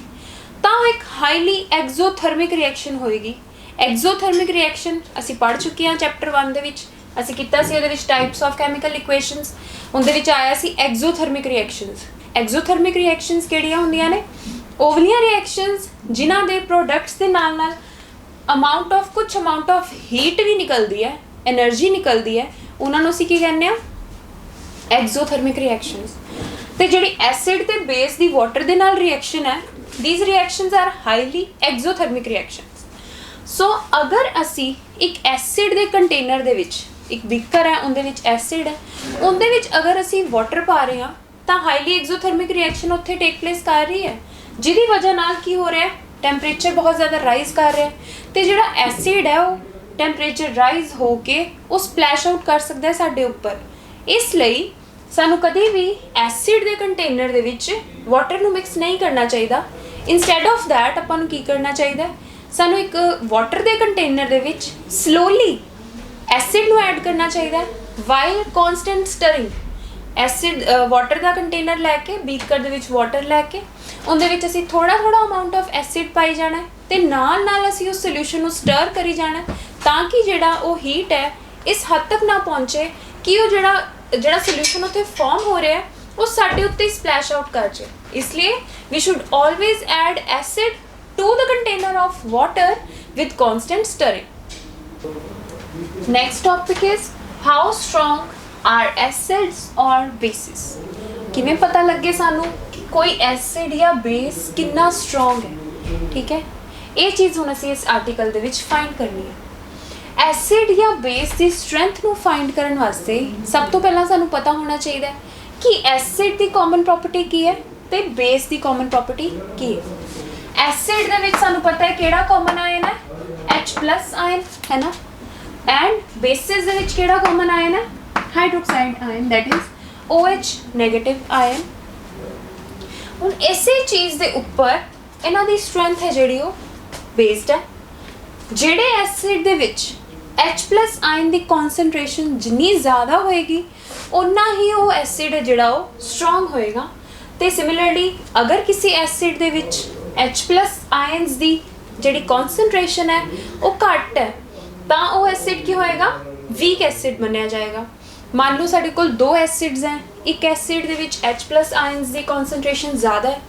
ਤਾਂ ਇੱਕ ਹਾਈਲੀ ਐਗਜ਼ੋਥਰਮਿਕ ਰਿਐਕਸ਼ਨ ਹੋਏਗੀ। ਐਗਜ਼ੋਥਰਮਿਕ ਰਿਐਕਸ਼ਨ ਅਸੀਂ ਪੜ੍ਹ ਚੁੱਕੇ ਹਾਂ ਚੈਪਟਰ 1 ਦੇ ਵਿੱਚ, ਅਸੀਂ ਕੀਤਾ ਸੀ ਉਹਦੇ ਵਿੱਚ ਟਾਈਪਸ ਆਫ ਕੈਮੀਕਲ ਇਕੁਏਸ਼ਨਸ, ਉਹਦੇ ਵਿੱਚ ਆਇਆ ਸੀ ਐਗਜ਼ੋਥਰਮਿਕ ਰਿਐਕਸ਼ਨਸ। ਐਗਜ਼ੋਥਰਮਿਕ ਰਿਐਕਸ਼ਨਸ ਕਿਹੜੀਆਂ ਹੁੰਦੀਆਂ ਨੇ, ਉਹ ਵਾਲੀਆਂ ਰਿਐਕਸ਼ਨਸ ਜਿਨ੍ਹਾਂ ਦੇ ਪ੍ਰੋਡਕਟਸ ਦੇ ਨਾਲ ਨਾਲ ਕੁਛ ਅਮਾਊਂਟ ਆਫ ਹੀਟ ਵੀ ਨਿਕਲਦੀ ਹੈ, એનર્ਜੀ ਨਿਕਲਦੀ ਹੈ, ਉਹਨਾਂ ਨੂੰ ਅਸੀਂ ਕੀ ਕਹਿੰਦੇ ਆ, ਐਗਜ਼ੋਥਰਮਿਕ ਰਿਐਕਸ਼ਨਸ। ਤੇ ਜਿਹੜੀ ਐਸਿਡ ਤੇ ਬੇਸ ਦੀ ਵਾਟਰ ਦੇ ਨਾਲ ਰਿਐਕਸ਼ਨ ਹੈ, these reactions are highly exothermic reactions. ਸੋ ਅਗਰ ਅਸੀਂ ਇੱਕ ਐਸਿਡ ਦੇ ਕੰਟੇਨਰ ਦੇ ਵਿੱਚ, ਇੱਕ ਬੀਕਰ ਹੈ ਉਹਦੇ ਵਿੱਚ ਐਸਿਡ ਹੈ, ਉਹਦੇ ਵਿੱਚ ਅਗਰ ਅਸੀਂ ਵਾਟਰ ਪਾ ਰਹੇ ਹਾਂ ਤਾਂ ਹਾਈਲੀ ਐਗਜ਼ੋਥਰਮਿਕ ਰਿਐਕਸ਼ਨ ਉੱਥੇ ਟੇਕ ਪਲੇਸ ਕਰ ਰਹੀ ਹੈ, ਜਿਹਦੀ ਵਜ੍ਹਾ ਨਾਲ ਕੀ ਹੋ ਰਿਹਾ ਹੈ, ਟੈਂਪਰੇਚਰ ਬਹੁਤ ਜ਼ਿਆਦਾ ਰਾਈਜ਼ ਕਰ ਰਿਹਾ ਹੈ ਤੇ ਜਿਹੜਾ ਐਸਿਡ ਹੈ ਉਹ ਟੈਂਪਰੇਚਰ ਰਾਈਜ਼ ਹੋ ਕੇ ਉਹ ਸਪਲੈਸ਼ ਆਊਟ ਕਰ ਸਕਦਾ ਹੈ ਸਾਡੇ ਉੱਪਰ। ਇਸ ਲਈ ਸਾਨੂੰ ਕਦੇ ਵੀ ਐਸਿਡ ਦੇ ਕੰਟੇਨਰ ਦੇ ਵਿੱਚ ਵਾਟਰ ਨੂੰ ਮਿਕਸ ਨਹੀਂ ਕਰਨਾ ਚਾਹੀਦਾ। ਇੰਸਟੈਡ ਆਫ ਦੈਟ ਆਪਾਂ ਨੂੰ ਕੀ ਕਰਨਾ ਚਾਹੀਦਾ, ਸਾਨੂੰ ਇੱਕ ਵਾਟਰ ਦੇ ਕੰਟੇਨਰ ਦੇ ਵਿੱਚ ਸਲੋਲੀ ਐਸਿਡ ਨੂੰ ਐਡ ਕਰਨਾ ਚਾਹੀਦਾ ਵਾਈਲ ਕੌਨਸਟੈਂਟ ਸਟਰਿੰਗ। ਐਸਿਡ ਵਾਟਰ ਦਾ ਕੰਟੇਨਰ ਲੈ ਕੇ, ਬੀਕਰ ਦੇ ਵਿੱਚ ਵਾਟਰ ਲੈ ਕੇ ਉਹਦੇ ਵਿੱਚ ਅਸੀਂ ਥੋੜਾ ਅਮਾਊਂਟ ਆਫ ਐਸਿਡ ਪਾਈ ਜਾਣਾ ਤੇ ਨਾਲ ਅਸੀਂ ਉਸ ਸੋਲਿਊਸ਼ਨ ਨੂੰ ਸਟਰ ਕਰੀ ਜਾਣਾ ਤਾਂ ਕਿ ਜਿਹੜਾ ਉਹ ਹੀਟ ਹੈ ਇਸ ਹੱਦ ਤੱਕ ਨਾ ਪਹੁੰਚੇ ਕਿ ਉਹ ਜਿਹੜਾ ਸੋਲਿਊਸ਼ਨ ਉੱਥੇ ਫਾਰਮ ਹੋ ਰਿਹਾ ਉਹ ਸਾਡੇ ਉੱਤੇ ਸਪਲੈਸ਼ ਆਊਟ ਕਰ ਜਾਏ। ਇਸ ਲਈ we should always add acid to the container of water with constant stirring. Next topic is how strong are acids or bases. ਕਿਵੇਂ ਪਤਾ ਲੱਗੇ ਸਾਨੂੰ ਕਿ ਕੋਈ ਐਸਿਡ ਜਾਂ ਬੇਸ ਕਿੰਨਾ ਸਟਰੋਂਗ ਹੈ, ਠੀਕ ਹੈ। ਇਹ ਚੀਜ਼ ਹੁਣ ਅਸੀਂ ਇਸ ਆਰਟੀਕਲ ਦੇ ਵਿੱਚ ਫਾਈਂਡ ਕਰਨੀ ਹੈ। ਐਸਿਡ ਜਾਂ ਬੇਸ ਦੀ ਸਟਰੈਂਥ ਨੂੰ ਫਾਈਂਡ ਕਰਨ ਵਾਸਤੇ ਸਭ ਤੋਂ ਪਹਿਲਾਂ ਸਾਨੂੰ ਪਤਾ ਹੋਣਾ ਚਾਹੀਦਾ ਹੈ ਕਿ ਐਸਿਡ ਦੀ ਕਾਮਨ ਪ੍ਰੋਪਰਟੀ ਕੀ ਹੈ ਤੇ ਬੇਸ ਦੀ ਕਾਮਨ ਪ੍ਰੋਪਰਟੀ ਕੀ ਹੈ। ਐਸਿਡ ਦੇ ਵਿੱਚ ਸਾਨੂੰ ਪਤਾ ਹੈ ਕਿਹੜਾ ਕਾਮਨ ਆਇਨ ਹੈ, H+ ਆਇਨ ਹੈ ਨਾ, ਐਂਡ ਬੇਸਿਸ ਦੇ ਵਿੱਚ ਕਿਹੜਾ ਕਾਮਨ ਆਇਨ ਹੈ, hydroxide ion, that is OH negative ion. ਹੁਣ ਇਸੇ ਚੀਜ਼ ਦੇ ਉੱਪਰ ਇਹਨਾਂ ਦੀ ਸਟਰੈਂਥ ਹੈ ਜਿਹੜੀ ਉਹ ਬੇਸਡ ਹੈ। ਜਿਹੜੇ ਐਸਿਡ ਦੇ ਵਿੱਚ H+ ਆਇਨ ਦੀ ਕੌਨਸੈਂਟ੍ਰੇਸ਼ਨ ਜਿੰਨੀ ਜ਼ਿਆਦਾ ਹੋਏਗੀ ਉਨਾ ਹੀ ਉਹ ਐਸਿਡ ਹੈ ਜਿਹੜਾ ਉਹ ਸਟਰੋਂਗ ਹੋਏਗਾ। ਤੇ ਸਿਮਿਲਰਲੀ ਅਗਰ ਕਿਸੇ ਐਸਿਡ ਦੇ ਵਿੱਚ H+ ਆਇਨਸ ਦੀ ਜਿਹੜੀ ਕੌਨਸੈਂਟ੍ਰੇਸ਼ਨ ਹੈ ਉਹ ਘੱਟ ਹੈ ਤਾਂ ਉਹ ਐਸਿਡ ਕੀ ਹੋਏਗਾ, ਵੀਕ ਐਸਿਡ ਮੰਨਿਆ ਜਾਏਗਾ। ਮੰਨ ਲਓ ਸਾਡੇ ਕੋਲ ਦੋ ਐਸਿਡਸ ਹੈ, ਇੱਕ ਐਸਿਡ ਦੇ ਵਿੱਚ H+ ਆਇਨਸ ਦੀ ਕੌਨਸੈਂਟ੍ਰੇਸ਼ਨ ਜ਼ਿਆਦਾ ਹੈ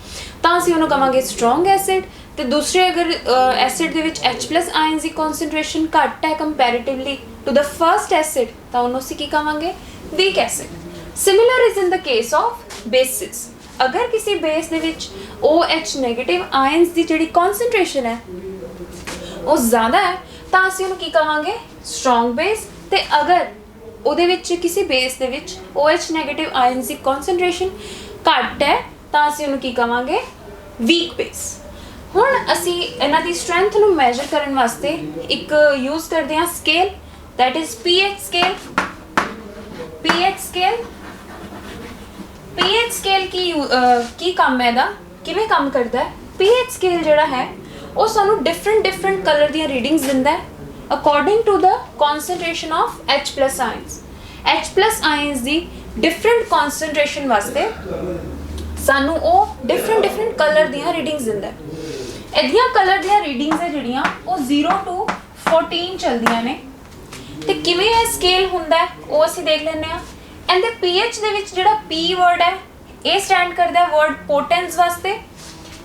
ਤਾਂ ਅਸੀਂ ਉਹਨੂੰ ਕਹਾਂਗੇ ਸਟਰੋਂਗ ਐਸਿਡ, ਤੇ ਦੂਸਰੇ ਅਗਰ ਐਸਿਡ ਦੇ ਵਿੱਚ H+ ਆਇਨਸ ਦੀ ਕੌਨਸੈਂਟ੍ਰੇਸ਼ਨ ਘੱਟ ਹੈ comparatively to the first acid ਤਾਂ ਉਹਨੂੰ ਅਸੀਂ ਕੀ ਕਹਾਂਗੇ, weak acid. Similar is in the case of basis. ਅਗਰ ਕਿਸੇ ਬੇਸ ਦੇ ਵਿੱਚ OH ਨੈਗੇਟਿਵ ਆਇਨਸ ਦੀ ਜਿਹੜੀ ਕੌਨਸੈਂਟ੍ਰੇਸ਼ਨ ਹੈ ਉਹ ਜ਼ਿਆਦਾ ਹੈ ਤਾਂ ਅਸੀਂ ਉਹਨੂੰ ਕੀ ਕਹਾਂਗੇ, ਸਟਰੋਂਗ ਬੇਸ। ਤੇ ਅਗਰ ਉਹਦੇ ਵਿੱਚ ਕਿਸੇ ਬੇਸ ਦੇ ਵਿੱਚ OH ਨੈਗੇਟਿਵ ਆਇਨਸ ਦੀ ਕੌਨਸੈਂਟ੍ਰੇਸ਼ਨ ਘੱਟ ਹੈ ਤਾਂ ਅਸੀਂ ਉਹਨੂੰ ਕੀ ਕਹਾਂਗੇ, ਵੀਕ ਬੇਸ। ਹੁਣ ਅਸੀਂ ਇਹਨਾਂ ਦੀ ਸਟਰੈਂਥ ਨੂੰ ਮੈਜ਼ਰ ਕਰਨ ਵਾਸਤੇ ਇੱਕ ਯੂਜ਼ ਕਰਦੇ ਹਾਂ scale, that is pH scale. pH scale ਕੀ ਕੰਮ ਹੈ ਇਹਦਾ, ਕਿਵੇਂ ਕੰਮ ਕਰਦਾ ਹੈ। pH ਸਕੇਲ ਜਿਹੜਾ ਹੈ ਉਹ ਸਾਨੂੰ ਡਿਫਰੈਂਟ ਕਲਰ ਦੀਆਂ ਰੀਡਿੰਗਸ ਦਿੰਦਾ ਹੈ according to the concentration of H+ ions. H+ ions ਦੀ ਡਿਫਰੈਂਟ ਕੌਨਸੈਂਟ੍ਰੇਸ਼ਨ ਵਾਸਤੇ ਸਾਨੂੰ ਉਹ ਡਿਫਰੈਂਟ ਕਲਰ ਦੀਆਂ ਰੀਡਿੰਗਸ ਦਿੰਦਾ ਹੈ। ਇਹਦੀਆਂ ਕਲਰ ਦੀਆਂ ਰੀਡਿੰਗਸ ਹੈ ਜਿਹੜੀਆਂ ਉਹ 0 to 14 ਚੱਲਦੀਆਂ ਨੇ। ਤੇ ਕਿਵੇਂ ਇਹ ਸਕੇਲ ਹੁੰਦਾ ਹੈ ਉਹ ਅਸੀਂ ਦੇਖ ਲੈਂਦੇ ਹਾਂ। ਇਹਦੇ pH ਦੇ ਵਿੱਚ ਜਿਹੜਾ P ਵਰਡ ਹੈ ਇਹ ਸਟੈਂਡ ਕਰਦਾ ਹੈ ਵਰਡ ਪੋਟੈਂਸ ਵਾਸਤੇ।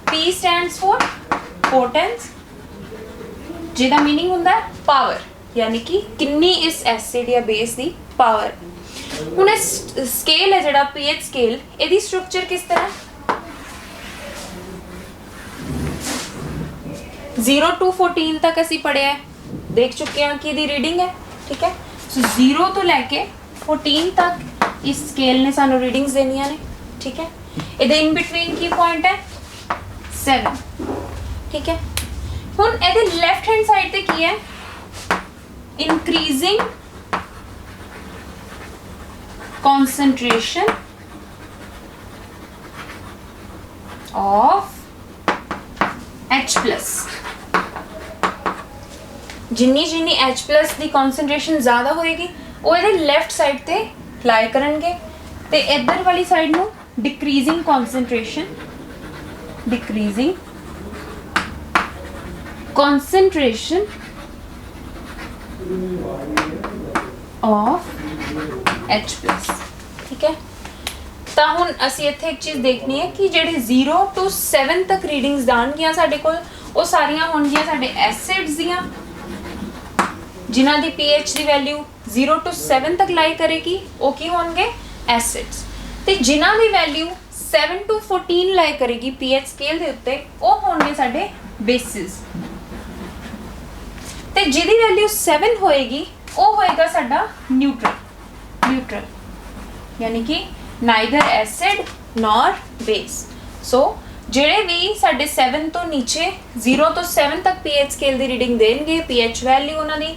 P ਸਟੈਂਡਸ ਫॉर ਪੋਟੈਂਸ, ਜਿਹਦਾ ਮੀਨਿੰਗ ਹੁੰਦਾ ਹੈ ਪਾਵਰ, ਯਾਨੀ ਕਿ ਕਿੰਨੀ ਇਸ ਐਸਿਡ ਜਾਂ ਬੇਸ ਦੀ ਪਾਵਰ। ਹੁਣ ਇਹ ਸਕੇਲ ਹੈ ਜਿਹੜਾ pH ਸਕੇਲ, ਇਹਦੀ ਸਟਰਕਚਰ ਕਿਸ ਤਰ੍ਹਾਂ, 0 to 14 ਤੱਕ ਅਸੀਂ ਪੜ੍ਹਿਆ ਹੈ, ਦੇਖ ਚੁੱਕੇ ਹਾਂ ਕਿ ਇਹਦੀ ਰੀਡਿੰਗ ਹੈ, ਠੀਕ ਹੈ। ਸੋ 0 ਤੋਂ ਲੈ ਕੇ 14 ਤੱਕ ਇਸ ਸਕੇਲ ਨੇ ਸਾਨੂੰ ਰੀਡਿੰਗਸ ਦੇਣੀਆਂ ਨੇ, ਠੀਕ ਹੈ। ਇਹਦੇ ਇਨ ਬਿਟਵੀਨ ਕੀ ਪੁਆਇੰਟ ਹੈ, 7, ਠੀਕ ਹੈ। ਹੁਣ ਇਹਦੇ ਲੈਫਟ ਹੈਂਡ ਸਾਈਡ ਤੇ ਕੀ ਹੈ, increasing concentration of H+। ਜਿੰਨੀ H+ ਦੀ ਕੌਨਸੈਂਟ੍ਰੇਸ਼ਨ ਜ਼ਿਆਦਾ ਹੋਏਗੀ ਉਹ ਇਹਦੇ ਲੈਫਟ ਸਾਈਡ ਤੇ ਲਾਈ ਕਰਨਗੇ ਤੇ ਇੱਧਰ ਵਾਲੀ ਸਾਈਡ ਨੂੰ decreasing concentration of H+, ਠੀਕ ਹੈ। ਤਾਂ ਹੁਣ ਅਸੀਂ ਇੱਥੇ ਇੱਕ ਚੀਜ਼ ਦੇਖਣੀ ਹੈ ਕਿ ਜਿਹੜੇ 0 to 7 ਤੱਕ ਰੀਡਿੰਗਸ ਆਉਣਗੀਆਂ ਸਾਡੇ ਕੋਲ ਉਹ ਸਾਰੀਆਂ ਹੋਣਗੀਆਂ ਸਾਡੇ ਐਸਿਡਸ ਦੀਆਂ, ਜਿਨ੍ਹਾਂ ਦੀ pH ਦੀ ਵੈਲਿਊ 0 to 7 ਤੱਕ ਲਾਈ ਕਰੇਗੀ ਉਹ ਕੀ ਹੋਣਗੇ, ਐਸਿਡਸ। ਤੇ ਜਿਨ੍ਹਾਂ ਦੀ ਵੈਲਿਊ 7 to 14 ਲਾਈ ਕਰੇਗੀ pH ਸਕੇਲ ਦੇ ਉੱਤੇ ਉਹ ਹੋਣਗੇ ਸਾਡੇ ਬੇਸਿਸ। ਤੇ ਜਿਹਦੀ ਵੈਲਿਊ 7 ਹੋਏਗੀ ਉਹ ਹੋਏਗਾ ਸਾਡਾ न्यूट्रल यानी कि नाइदर एसिड नॉर बेस। सो ਜਿਹੜੇ ਵੀ ਸਾਡੇ 7 ਤੋਂ ਨੀਚੇ 0 ਤੋਂ 7 ਤੱਕ pH ਸਕੇਲ ਦੀ ਰੀਡਿੰਗ ਦੇਣਗੇ, pH ਵੈਲਿਊ ਉਹਨਾਂ ਦੀ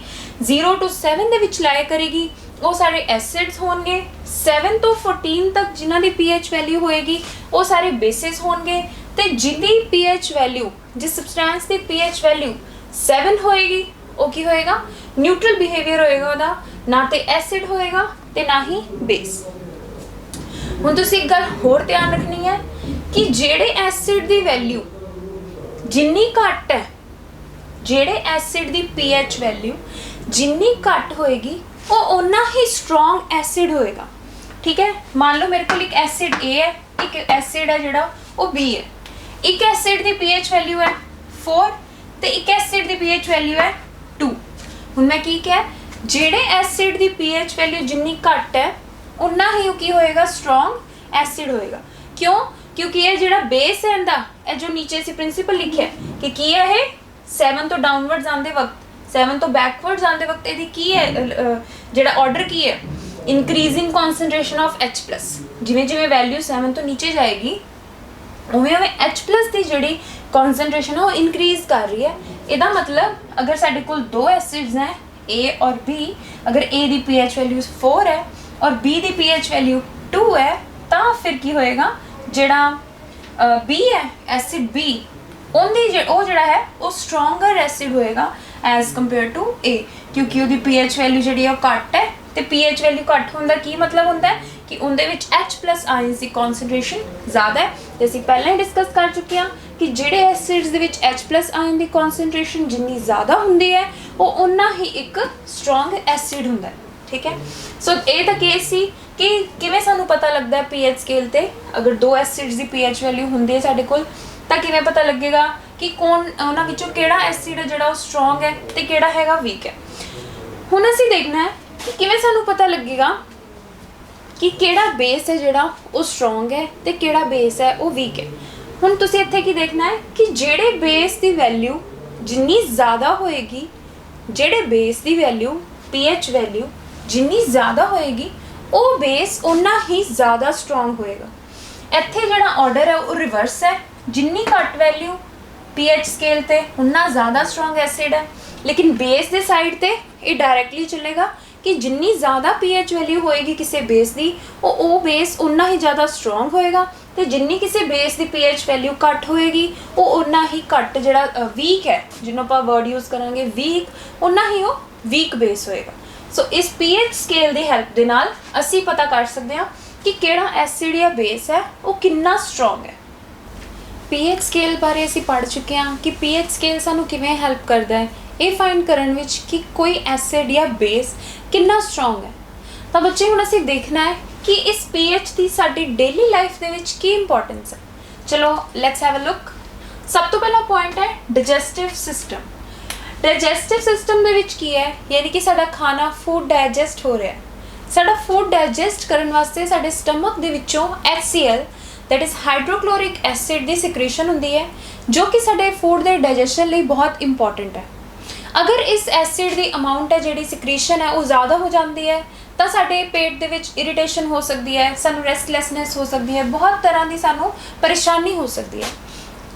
0 ਤੋਂ 7 ਦੇ ਵਿੱਚ ਲਾਇਆ ਕਰੇਗੀ, ਉਹ ਸਾਰੇ ਐਸਿਡਸ ਹੋਣਗੇ। 7 ਤੋਂ 14 ਤੱਕ ਜਿਨ੍ਹਾਂ ਦੀ pH ਵੈਲਿਊ ਹੋਏਗੀ ਉਹ ਸਾਰੇ ਬੇਸਿਸ ਹੋਣਗੇ। ਤੇ ਜਿਹਦੀ pH ਵੈਲਿਊ, ਜਿਸ ਸਬਸਟੈਂਸ ਦੀ pH ਵੈਲਿਊ 7 ਹੋਏਗੀ ਉਹ ਕੀ ਹੋਏਗਾ? ਨਿਊਟਰਲ ਬਿਹੇਵੀਅਰ ਹੋਏਗਾ ਉਹਦਾ, ਨਾ ਤੇ ਐਸਿਡ ਹੋਏਗਾ ਤੇ ਨਾ ਹੀ ਬੇਸ। ਹੁਣ ਤੁਸੀਂ ਇੱਕ ਗੱਲ ਹੋਰ ਧਿਆਨ ਰੱਖਣੀ ਹੈ ਕਿ ਜਿਹੜੇ ਐਸਿਡ ਦੀ ਵੈਲਿਊ ਜਿੰਨੀ ਘੱਟ ਹੈ, ਜਿਹੜੇ ਐਸਿਡ ਦੀ pH ਵੈਲਿਊ ਜਿੰਨੀ ਘੱਟ ਹੋਏਗੀ ਉਹ ਉਨਾ ਹੀ ਸਟਰੋਂਗ ਐਸਿਡ ਹੋਏਗਾ। ਠੀਕ ਹੈ, ਮੰਨ ਲਓ ਮੇਰੇ ਕੋਲ ਇੱਕ ਐਸਿਡ A ਹੈ, ਇੱਕ ਐਸਿਡ ਹੈ ਜਿਹੜਾ ਉਹ B ਹੈ। ਇੱਕ ਐਸਿਡ ਦੀ pH ਵੈਲਿਊ ਹੈ 4 ਤੇ ਇੱਕ ਐਸਿਡ ਦੀ pH ਵੈਲਿਊ ਹੈ 2। ਹੁਣ ਮੈਂ ਕੀ ਕਿਹਾ? ਜਿਹੜੇ ਐਸਿਡ ਦੀ pH ਵੈਲਿਊ ਜਿੰਨੀ ਘੱਟ ਹੈ ਉਨਾ ਹੀ ਉਹ ਕੀ ਹੋਏਗਾ? ਸਟਰੋਂਗ ਐਸਿਡ ਹੋਏਗਾ। ਕਿਉਂ? क्योंकि ये जो बेस है इनका, ये जो नीचे से प्रिंसिपल लिखे कि की है 7 तो डाउनवर्ड्स आते वक्त, 7 तो बैकवर्ड्स आते वक्त ये की है जो ऑर्डर की है? Increasing concentration of H+। जिमें जिमें वैल्यू 7 तो नीचे जाएगी उवें उवें H+ की जी कॉन्सनट्रेशन है वो इंक्रीज कर रही है। इसका मतलब अगर साढ़े कोल दो एसिड्स हैं A और B, अगर A की pH वैल्यू 4 है और B की pH वैल्यू 2 है तो फिर की होएगा? ਜਿਹੜਾ B ਹੈ, ਐਸਿਡ B, ਉਹਦੀ ਉਹ ਜਿਹੜਾ ਹੈ ਉਹ ਸਟਰੋਂਗਰ ਐਸਿਡ ਹੋਏਗਾ ਐਜ਼ ਕੰਪੇਅਰ ਟੂ A, ਕਿਉਂਕਿ ਉਹਦੀ pH ਵੈਲਿਊ ਜਿਹੜੀ ਹੈ ਉਹ ਘੱਟ ਹੈ। ਤੇ pH ਵੈਲਿਊ ਘੱਟ ਹੋਣ ਦਾ ਕੀ ਮਤਲਬ ਹੁੰਦਾ ਹੈ ਕਿ ਉਹਦੇ ਵਿੱਚ H+ ਆਇਨਸ ਦੀ ਕੌਨਸਨਟ੍ਰੇਸ਼ਨ ਜ਼ਿਆਦਾ ਹੈ। ਤੇ ਅਸੀਂ ਪਹਿਲਾਂ ਹੀ ਡਿਸਕਸ ਕਰ ਚੁੱਕੇ ਹਾਂ ਕਿ ਜਿਹੜੇ ਐਸਿਡਸ ਦੇ ਵਿੱਚ H+ ਆਇਨ ਦੀ ਕੌਨਸਨਟ੍ਰੇਸ਼ਨ ਜਿੰਨੀ ਜ਼ਿਆਦਾ ਹੁੰਦੀ ਹੈ ਉਹ ਉਨਾ ਹੀ ਇੱਕ ਸਟਰੋਂਗ ਐਸਿਡ ਹੁੰਦਾ ਹੈ। ठीक है, सो ये तो केस सी कि किवें सानू पता लगता है pH स्केल ते अगर दो एसिड्स की pH वैल्यू हुंदी है साडे कोल तां किवें पता लगेगा कि कौन उन्हां विचों किहड़ा एसिड है जिहड़ा स्ट्रोंग है ते किहड़ा हैगा वीक है। हुण असीं देखना है कि किवें सानू पता लगेगा कि किहड़ा बेस है जिहड़ा वो स्ट्रोंग है ते किहड़ा बेस है वो वीक है। हुण तुसीं इत्थे की देखना है कि जिहड़े बेस की वैल्यू जिन्नी ज़्यादा होएगी, जिहड़े बेस की वैल्यू pH वैल्यू जिन्नी ज़्यादा होएगी वो बेस उन्ना ही ज़्यादा स्ट्रोंग होएगा। इत्थे जिहड़ा ऑर्डर है वो रिवर्स है, जिन्नी घट वैल्यू pH स्केल ते उन्ना ज़्यादा स्ट्रोंग एसिड है, लेकिन बेस दे साइड ते ये डायरैक्टली चलेगा कि जिन्नी ज़्यादा pH वैल्यू होएगी किसी बेस की वो बेस उन्ना ही ज़्यादा स्ट्रोंग होएगा, तो जिन्नी किसी बेस की pH वैल्यू घट होएगी वो उन्ना ही घट जिहड़ा वीक है, जिन्हों आप वर्ड यूज़ करांगे वीक, उन्ना ही वो वीक बेस होएगा। सो इस pH स्केल की हैल्प के नाल असी पता कर सकते हैं कि किहड़ा एसिड या बेस है वो कितना स्ट्रोंग है। pH स्केल बारे असी पढ़ चुके हैं कि pH स्केल सानू किवें हेल्प करता है ये फाइंड करन विच कि कोई एसिड या बेस कितना स्ट्रोंग है। तो बच्चे हुण असी देखना है कि इस pH की साडी डेली लाइफ दे विच की इंपॉर्टेंस है। चलो लैट्स हैव अ लुक। सब तो पहला पॉइंट है डाइजेस्टिव सिस्टम। डाइजेस्टिव सिस्टम दे विच की है, यानी कि साडा खाना फूड डाइजेस्ट हो रहा है। साडा फूड डाइजेस्ट करने वास्ते साडे स्टमक दे विचों HCl that is hydrochloric acid की सिक्रेशन होंदी है जो कि साडे फूड के डाइजेशन लिए बहुत इंपॉर्टेंट है। अगर इस एसिड की अमाउंट है जिहड़ी सिक्रेशन है वो ज़्यादा हो जाती है तो साडे पेट दे विच इरीटेशन हो सकती है, सानू रेस्टलैसनेस हो सकती है, बहुत तरह की सानू परेशानी हो सकती है।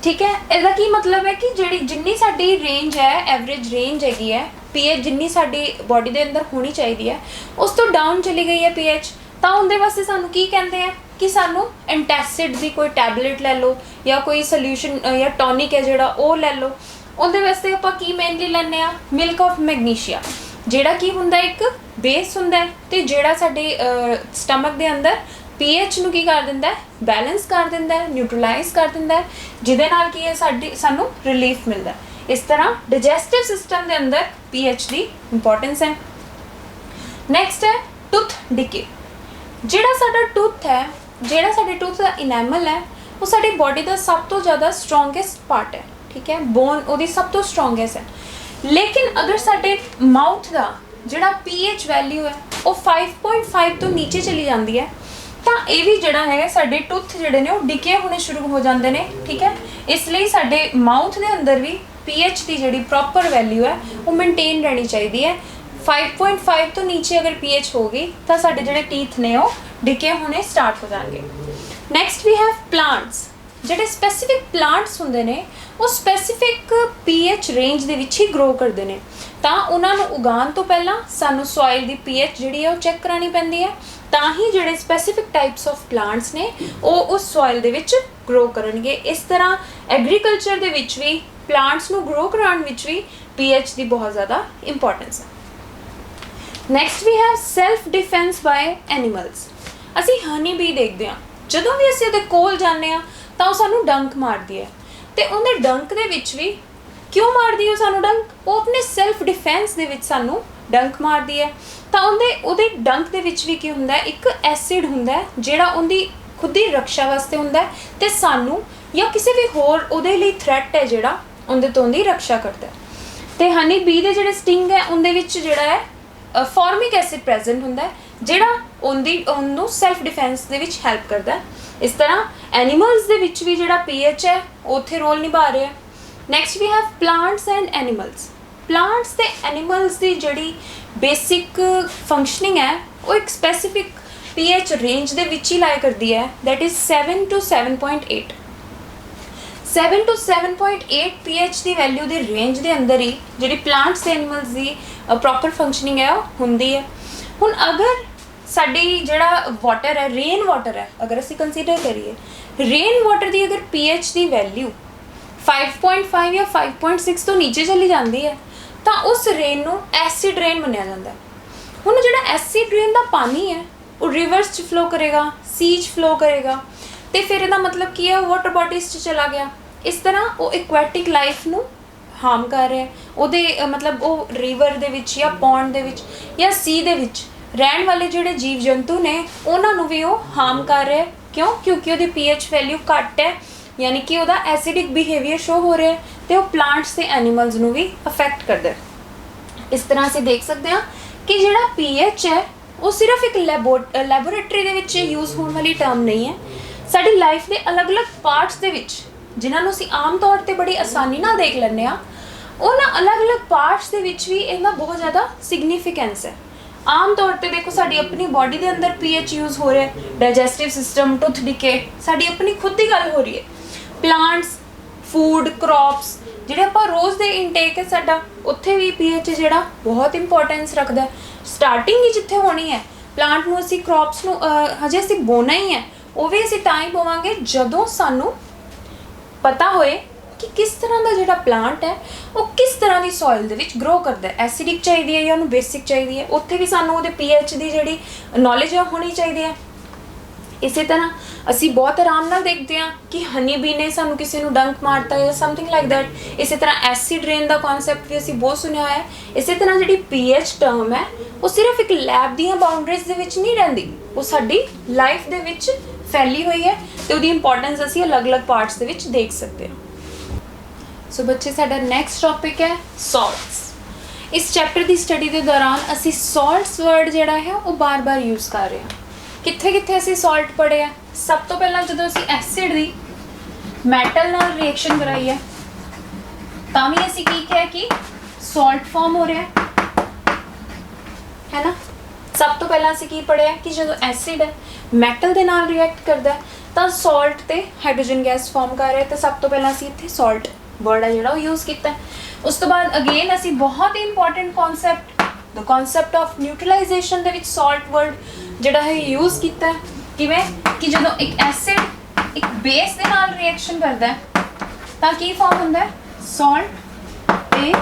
ठीक है, इसका की मतलब है कि जी जिन्नी साडी रेंज है, एवरेज रेंज हैगी है pH जिन्नी साडी बॉडी के अंदर होनी चाहिए है उस तो डाउन चली गई है pH, तो उनके वास्ते सानू की कहते हैं कि सानू एंटासिड की कोई टैबलेट ले लो या कोई सोल्यूशन या टॉनिक है जोड़ा वो ले लो। उनके वास्ते आप की मेनली लैने आ मिल्क ऑफ मैग्नीशिया, जोड़ा की होंदा एक बेस होंदा है ते जोड़ा साडे स्टमक के अंदर pH नूं की कर दिंदा है, बैलेंस कर दिंदा है, न्यूट्रलाइज कर दिंदा है, जिहदे नाल की है सानू रिलीफ मिलता है। इस तरह डाइजेस्टिव सिस्टम के अंदर pH की इंपॉर्टेंस है। नैक्सट है टूथ डिके। जिहड़ा साडा टूथ है, जिहड़ा साडे टूथ का इनैमल है वो साडी बॉडी का सब तो ज़्यादा स्ट्रोंगेस्ट पार्ट है। ठीक है, बोन वो सब तो स्ट्रोंगेस्ट है, लेकिन अगर साडे माउथ का जिहड़ा pH वैल्यू है वो 5.5 तो नीचे चली जाती है तो ये भी जिहड़ा है साडे टूथ जिहड़े ने वो डिके होने शुरू हो जाते हैं। ठीक है, इसलिए साडे माउथ के अंदर भी पीएच की जिहड़ी प्रॉपर वैल्यू है वो मेनटेन रहनी चाहिए है। 5.5 तो नीचे अगर पीएच होगी तो साडे जिहड़े टीथ ने वो डिके होने स्टार्ट हो जाएंगे। Next we have plants. जिहड़े स्पैसीफिक प्लांट्स हुंदे ने वो स्पैसीफिक पीएच रेंज दे विच ही ग्रो करदे ने, तां उन्हां नूं उगाउण तो पहलां सानूं सॉइल दी पीएच जिहड़ी है वो चैक करानी पैंदी है, तां ही जिहड़े स्पैसीफिक टाइप्स ऑफ प्लांट्स ने वो उस सॉइल दे विच ग्रो करनगे। इस तरह एग्रीकल्चर दे विच भी प्लांट्स नूं ग्रो कराउण विच भी पीएच दी बहुत ज़्यादा इंपॉर्टेंस है। Next we have self defence by animals. ਅਸੀਂ ਹਨੀ ਬੀ ਦੇਖਦੇ ਹਾਂ, ਜਦੋਂ ਵੀ ਅਸੀਂ ਉਹਦੇ ਕੋਲ ਜਾਂਦੇ ਹਾਂ ਤਾਂ ਉਹ ਸਾਨੂੰ ਡੰਕ ਮਾਰਦੀ ਹੈ, ਤੇ ਉਹਦੇ ਡੰਕ ਦੇ ਵਿੱਚ ਵੀ ਕਿਉਂ ਮਾਰਦੀ ਹੈ ਸਾਨੂੰ ਡੰਕ? ਉਹ ਆਪਣੇ ਸੈਲਫ ਡਿਫੈਂਸ ਦੇ ਵਿੱਚ ਸਾਨੂੰ ਡੰਕ ਮਾਰਦੀ ਹੈ। ਤਾਂ ਉਹਦੇ ਡੰਕ ਦੇ ਵਿੱਚ ਵੀ ਕੀ ਹੁੰਦਾ, ਇੱਕ ਐਸਿਡ ਹੁੰਦਾ ਜਿਹੜਾ ਉਹਦੀ ਖੁਦ ਦੀ ਰੱਖਿਆ ਵਾਸਤੇ ਹੁੰਦਾ ਤੇ ਸਾਨੂੰ ਜਾਂ ਕਿਸੇ ਵੀ ਹੋਰ ਉਹਦੇ ਲਈ ਥ੍ਰੈਟ ਹੈ ਜਿਹੜਾ ਉਹਦੇ ਤੋਂ ਦੀ ਰੱਖਿਆ ਕਰਦਾ। ਤੇ ਹਨੀ ਬੀ ਦੇ ਜਿਹੜੇ ਸਟਿੰਗ ਹੈ ਉਹਦੇ ਵਿੱਚ ਜਿਹੜਾ ਹੈ ਫਾਰਮਿਕ ਐਸਿਡ ਪ੍ਰੈਜ਼ੈਂਟ ਹੁੰਦਾ ਜਿਹੜਾ ਉਹਨੂੰ ਸੈਲਫ ਡਿਫੈਂਸ ਦੇ ਵਿੱਚ ਹੈਲਪ ਕਰਦਾ। ਇਸ ਤਰ੍ਹਾਂ ਐਨੀਮਲਸ ਦੇ ਵਿੱਚ ਵੀ ਜਿਹੜਾ ਪੀਐਚ ਹੈ ਉਹ ਉੱਥੇ ਰੋਲ ਨਿਭਾ ਰਿਹਾ। Next we have plants and animals. Plants ਤੇ ਐਨੀਮਲਸ ਦੀ ਜਿਹੜੀ ਬੇਸਿਕ ਫੰਕਸ਼ਨਿੰਗ ਹੈ ਉਹ ਇੱਕ ਸਪੈਸੀਫਿਕ ਪੀਐਚ ਰੇਂਜ ਦੇ ਵਿੱਚ ਹੀ ਲਾਇਆ ਕਰਦੀ ਹੈ, that is 7 to 7.8। 7 to 7.8 pH the value ਦੇ ਰੇਂਜ ਦੇ ਅੰਦਰ ਹੀ ਜਿਹੜੀ ਪਲਾਂਟਸ ਤੇ ਐਨੀਮਲਸ ਦੀ ਪ੍ਰੋਪਰ ਫੰਕਸ਼ਨਿੰਗ ਹੈ ਉਹ ਹੁੰਦੀ ਹੈ। ਹੁਣ ਅਗਰ ਸਾਡੀ ਜਿਹੜਾ ਵਾਟਰ ਹੈ, ਰੇਨ ਵਾਟਰ ਹੈ, ਅਗਰ ਅਸੀਂ ਕੰਸੀਡਰ ਕਰੀਏ ਰੇਨ ਵਾਟਰ ਦੀ ਅਗਰ ਪੀਐਚ ਦੀ ਵੈਲਿਊ 5.5 ਜਾਂ 5.6 ਤੋਂ ਨੀਚੇ ਚਲੀ ਜਾਂਦੀ ਹੈ ਤਾਂ ਉਸ ਰੇਨ ਨੂੰ ਐਸਿਡ ਰੇਨ ਮੰਨਿਆ ਜਾਂਦਾ। ਹੁਣ ਜਿਹੜਾ ਐਸਿਡ ਰੇਨ ਦਾ ਪਾਣੀ ਹੈ ਉਹ ਰਿਵਰਸ 'ਚ ਫਲੋ ਕਰੇਗਾ, ਸੀ 'ਚ ਫਲੋ ਕਰੇਗਾ, ਤੇ ਫਿਰ ਇਹਦਾ ਮਤਲਬ ਕੀ ਹੈ, ਵਾਟਰ ਬੋਡੀਜ਼ 'ਚ ਚਲਾ ਗਿਆ। ਇਸ ਤਰ੍ਹਾਂ ਉਹ ਇਕੁਐਟਿਕ ਲਾਈਫ ਨੂੰ ਹਾਰਮ ਕਰ ਰਿਹਾ। ਉਹਦੇ ਮਤਲਬ ਉਹ ਰਿਵਰ ਦੇ ਵਿੱਚ ਜਾਂ ਪੌਂਡ ਦੇ ਵਿੱਚ ਜਾਂ ਸੀ ਦੇ ਵਿੱਚ ਰਹਿਣ ਵਾਲੇ ਜਿਹੜੇ ਜੀਵ ਜੰਤੂ ਨੇ ਉਹਨਾਂ ਨੂੰ ਵੀ ਉਹ ਹਾਰਮ ਕਰ ਰਿਹਾ। ਕਿਉਂ? ਕਿਉਂਕਿ ਉਹਦੀ ਪੀਐਚ ਵੈਲਿਊ ਘੱਟ ਹੈ, ਯਾਨੀ ਕਿ ਉਹਦਾ ਐਸਿਡਿਕ ਬਿਹੇਵੀਅਰ ਸ਼ੋ ਹੋ ਰਿਹਾ ਤੇ ਉਹ ਪਲਾਂਟਸ ਤੇ ਐਨੀਮਲਸ ਨੂੰ ਵੀ ਅਫੈਕਟ ਕਰਦਾ। ਇਸ ਤਰ੍ਹਾਂ ਅਸੀਂ ਦੇਖ ਸਕਦੇ ਹਾਂ ਕਿ ਜਿਹੜਾ ਪੀਐਚ ਹੈ ਉਹ ਸਿਰਫ ਇੱਕ ਲੈਬੋਰੇਟਰੀ ਦੇ ਵਿੱਚ ਯੂਜ਼ ਹੋਣ ਵਾਲੀ ਟਰਮ ਨਹੀਂ ਹੈ। ਸਾਡੀ ਲਾਈਫ ਦੇ ਅਲੱਗ-ਅਲੱਗ ਪਾਰਟਸ ਦੇ ਵਿੱਚ ਜਿਨ੍ਹਾਂ ਨੂੰ ਅਸੀਂ ਆਮ ਤੌਰ 'ਤੇ ਬੜੀ ਆਸਾਨੀ ਨਾਲ ਦੇਖ ਲੈਂਦੇ ਹਾਂ, ਉਹਨਾਂ ਅਲੱਗ-ਅਲੱਗ ਪਾਰਟਸ ਦੇ ਵਿੱਚ ਵੀ ਇਹਦਾ ਬਹੁਤ ਜ਼ਿਆਦਾ ਸਿਗਨੀਫਿਕੈਂਸ ਹੈ। ਆਮ ਤੌਰ 'ਤੇ ਦੇਖੋ ਸਾਡੀ ਆਪਣੀ ਬੋਡੀ ਦੇ ਅੰਦਰ ਪੀਐਚ ਯੂਜ਼ ਹੋ ਰਿਹਾ, ਡਾਈਜੈਸਟਿਵ ਸਿਸਟਮ, ਟੁੱਥ ਡਿਕੇ, ਸਾਡੀ ਆਪਣੀ ਖੁਦ ਦੀ ਗੱਲ ਹੋ ਰਹੀ ਹੈ। ਪਲਾਂਟਸ, ਫੂਡ, ਕ੍ਰੌਪਸ ਜਿਹੜੇ ਆਪਾਂ ਰੋਜ਼ ਦੇ ਇਨਟੇਕ ਹੈ ਸਾਡਾ, ਉੱਥੇ ਵੀ ਪੀਐਚ ਜਿਹੜਾ ਬਹੁਤ ਇੰਪੋਰਟੈਂਸ ਰੱਖਦਾ। ਸਟਾਰਟਿੰਗ ਹੀ ਜਿੱਥੇ ਹੋਣੀ ਹੈ ਪਲਾਂਟ ਨੂੰ, ਅਸੀਂ ਕ੍ਰੌਪਸ ਨੂੰ ਹਜੇ ਅਸੀਂ ਬੋਣਾ ਹੀ ਹੈ, ਉਹ ਵੀ ਅਸੀਂ ਤਾਂ ਹੀ ਬੋਵਾਂਗੇ ਜਦੋਂ ਸਾਨੂੰ ਪਤਾ ਹੋਏ ਕਿ ਕਿਸ ਤਰ੍ਹਾਂ ਦਾ ਜਿਹੜਾ ਪਲਾਂਟ ਹੈ ਉਹ ਕਿਸ ਤਰ੍ਹਾਂ ਦੀ ਸੋਇਲ ਦੇ ਵਿੱਚ ਗਰੋ ਕਰਦਾ ਹੈ, ਐਸਿਡਿਕ ਚਾਹੀਦੀ ਹੈ ਜਾਂ ਉਹਨੂੰ ਬੇਸਿਕ ਚਾਹੀਦੀ ਹੈ। ਉੱਥੇ ਵੀ ਸਾਨੂੰ ਉਹਦੇ ਪੀਐਚ ਦੀ ਜਿਹੜੀ ਨੌਲੇਜ ਹੈ ਹੋਣੀ ਚਾਹੀਦੀ ਹੈ। ਇਸੇ ਤਰ੍ਹਾਂ ਅਸੀਂ ਬਹੁਤ ਆਰਾਮ ਨਾਲ ਦੇਖਦੇ ਹਾਂ ਕਿ ਹਨੀ ਬੀ ਨੇ ਸਾਨੂੰ ਕਿਸੇ ਨੂੰ ਡੰਕ ਮਾਰਤਾ ਜਾਂ ਸਮਥਿੰਗ ਲਾਈਕ ਦੈਟ। ਇਸੇ ਤਰ੍ਹਾਂ ਐਸਿਡ ਰੇਨ ਦਾ ਕਨਸੈਪਟ ਵੀ ਅਸੀਂ ਬਹੁਤ ਸੁਣਿਆ ਹੋਇਆ ਹੈ। ਇਸੇ ਤਰ੍ਹਾਂ ਜਿਹੜੀ ਪੀਐਚ ਟਰਮ ਹੈ ਉਹ ਸਿਰਫ ਇੱਕ ਲੈਬ ਦੀਆਂ ਬਾਉਂਡਰੀਜ਼ ਦੇ ਵਿੱਚ ਨਹੀਂ ਰਹਿੰਦੀ, ਉਹ ਸਾਡੀ ਲਾਈਫ ਦੇ ਵਿੱਚ ਫੈਲੀ ਹੋਈ ਹੈ ਤੇ ਉਹਦੀ ਇੰਪੋਰਟੈਂਸ ਅਸੀਂ ਅਲੱਗ-ਅਲੱਗ ਪਾਰਟਸ ਦੇ ਵਿੱਚ ਦੇਖ ਸਕਦੇ ਹਾਂ। ਸੋ ਬੱਚੇ, ਸਾਡਾ ਨੈਕਸਟ ਟੌਪਿਕ ਹੈ ਸੌਲਟਸ। ਇਸ ਚੈਪਟਰ ਦੀ ਸਟੱਡੀ ਦੇ ਦੌਰਾਨ ਅਸੀਂ ਸੌਲਟਸ ਵਰਡ ਜਿਹੜਾ ਹੈ ਉਹ ਬਾਰ-ਬਾਰ ਯੂਜ਼ ਕਰ ਰਹੇ ਹਾਂ। ਕਿੱਥੇ ਅਸੀਂ ਸੌਲਟ ਪੜ੍ਹੇ ਆ? ਸਭ ਤੋਂ ਪਹਿਲਾਂ ਜਦੋਂ ਅਸੀਂ ਐਸਿਡ ਦੀ ਮੈਟਲ ਨਾਲ ਰਿਐਕਸ਼ਨ ਕਰਾਈ ਹੈ ਤਾਂ ਵੀ ਅਸੀਂ ਕੀ ਕਿਹਾ ਕਿ ਸੌਲਟ ਫਾਰਮ ਹੋ ਰਿਹਾ ਹੈ ਨਾ। ਸਭ ਤੋਂ ਪਹਿਲਾਂ ਅਸੀਂ ਕੀ ਪੜ੍ਹਿਆ ਕਿ ਜਦੋਂ ਐਸਿਡ ਹੈ ਮੈਟਲ ਦੇ ਨਾਲ ਰਿਐਕਟ ਕਰਦਾ ਤਾਂ ਸੌਲਟ ਤੇ ਹਾਈਡਰੋਜਨ ਗੈਸ ਫਾਰਮ ਕਰ ਰਿਹਾ, ਤਾਂ ਸਭ ਤੋਂ ਪਹਿਲਾਂ ਅਸੀਂ ਇੱਥੇ ਸੌਲਟ ਵਰਡ ਹੈ ਜਿਹੜਾ ਉਹ ਯੂਜ਼ ਕੀਤਾ। ਉਸ ਤੋਂ ਬਾਅਦ ਅਗੇਨ ਅਸੀਂ ਬਹੁਤ ਹੀ important concept, the concept of neutralization ਦੇ ਵਿੱਚ ਸੌਲਟ ਵਰਡ ਜਿਹੜਾ ਹੈ ਯੂਜ਼ ਕੀਤਾ। ਕਿਵੇਂ ਕਿ ਜਦੋਂ ਇੱਕ ਐਸਿਡ ਇੱਕ ਬੇਸ ਦੇ ਨਾਲ ਰਿਐਕਸ਼ਨ ਕਰਦਾ ਤਾਂ ਕੀ ਫਾਰਮ ਹੁੰਦਾ ਹੈ? ਸੌਲਟ ਤੇ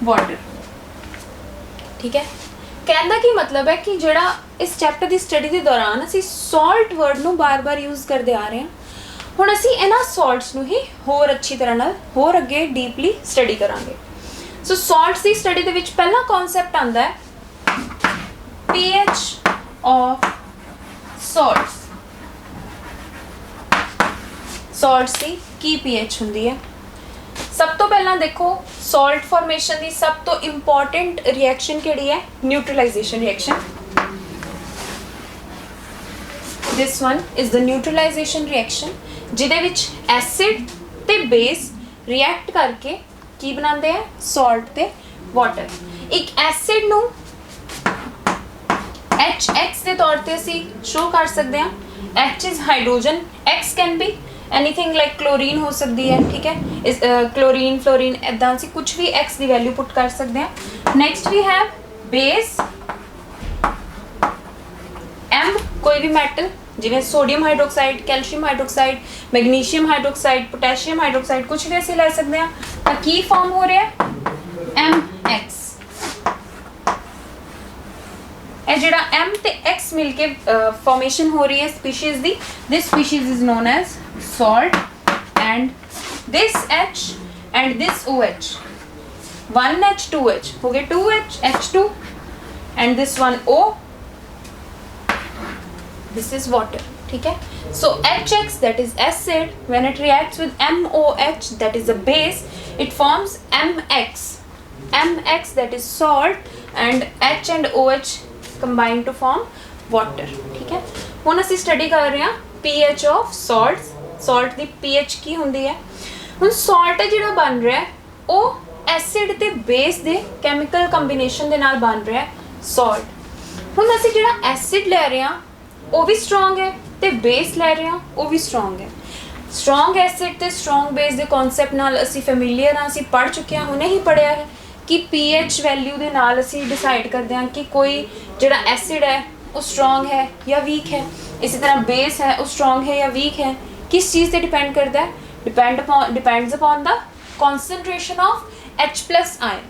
ਵਾਟਰ। ਠੀਕ ਹੈ, कहने की मतलब है कि जोड़ा इस चैप्टर की स्टडी के दौरान असी सॉल्ट वर्ड नूं बार बार यूज़ करते आ रहे हैं। हुण असी इन्हां सॉल्ट्स नूं ही होर अच्छी तरह नाल होर अगे डीपली स्टडी करांगे। सो सॉल्ट्स की स्टडी दे विच पहला कॉन्सैप्ट आंदा है pH ऑफ सॉल्ट्स। सॉल्ट्स की pH हुंदी है। सब तो पहला देखो सॉल्ट फॉर्मेशन की सब तो इंपॉर्टेंट रिएक्शन केड़ी है? Neutralisation reaction. This one is the neutralisation reaction जिदे विच एसिड ते बेस रिएक्ट करके की बनाते हैं सॉल्ट ते वाटर। एक एसिड नू HX के तौर पर असी शो कर सकते हैं। H is hydrogen, X can be anything like chlorine हो सकती है, ठीक है, इस क्लोरीन फ्लोरीन इदा असी कुछ भी X की वैल्यू पुट कर सकते हैं। Next we have base M, कोई भी मैटल जिवें sodium hydroxide, calcium hydroxide, magnesium hydroxide, potassium hydroxide कुछ भी असीं ले सकते हैं। तो की फॉर्म हो रहा है MX। ਇਹ ਜਿਹੜਾ M ਤੇ X मिल के फॉर्मेशन हो रही है स्पीशीज दी, this species is known as salt and this H and this OH 1H 2H हो गए 2H H2 and this one O, this is water, ठीक है। So HX that is acid, when it reacts with MOH that is a base, it forms MX that is salt and H and OH combine to form water, ठीक है। ਹੁਣ ਅਸੀਂ study ਕਰ ਰਹੇ ਹਾਂ pH of salts, salt the pH ਕੀ ਹੁੰਦੀ ਹੈ। ਹੁਣ salt ਹੈ ਜਿਹੜਾ ਬਣ ਰਿਹਾ ਹੈ ਉਹ ਐਸਿਡ ਤੇ ਬੇਸ ਦੇ ਕੈਮੀਕਲ ਕੰਬੀਨੇਸ਼ਨ ਦੇ ਨਾਲ ਬਣ ਰਿਹਾ ਹੈ salt। ਹੁਣ ਅਸੀਂ ਜਿਹੜਾ ਐਸਿਡ ਲੈ ਰਹੇ ਹਾਂ ਉਹ ਵੀ ਸਟਰੋਂਗ ਹੈ ਤੇ ਬੇਸ ਲੈ ਰਹੇ ਹਾਂ ਉਹ ਵੀ ਸਟਰੋਂਗ ਹੈ। ਸਟਰੋਂਗ ਐਸਿਡ ਤੇ ਸਟਰੋਂਗ ਬੇਸ ਦੇ ਕਨਸੈਪਟ ਨਾਲ ਅਸੀਂ ਫੈਮੀਲੀਅਰ ਹਾਂ, ਅਸੀਂ ਪੜ੍ਹ ਚੁੱਕੇ ਹਾਂ, ਹੁਣੇ ਹੀ ਪੜ੍ਹਿਆ ਹੈ कि pH वैल्यू ਦੇ ਨਾਲ ਅਸੀਂ डिसाइड करते हैं कि कोई ਜਿਹੜਾ एसिड है वो स्ट्रॉन्ग है या वीक है। इसी तरह बेस है वो स्ट्रॉन्ग है या वीक है, किस चीज़ से डिपेंड करता है, depends upon the concentration of H+ ion.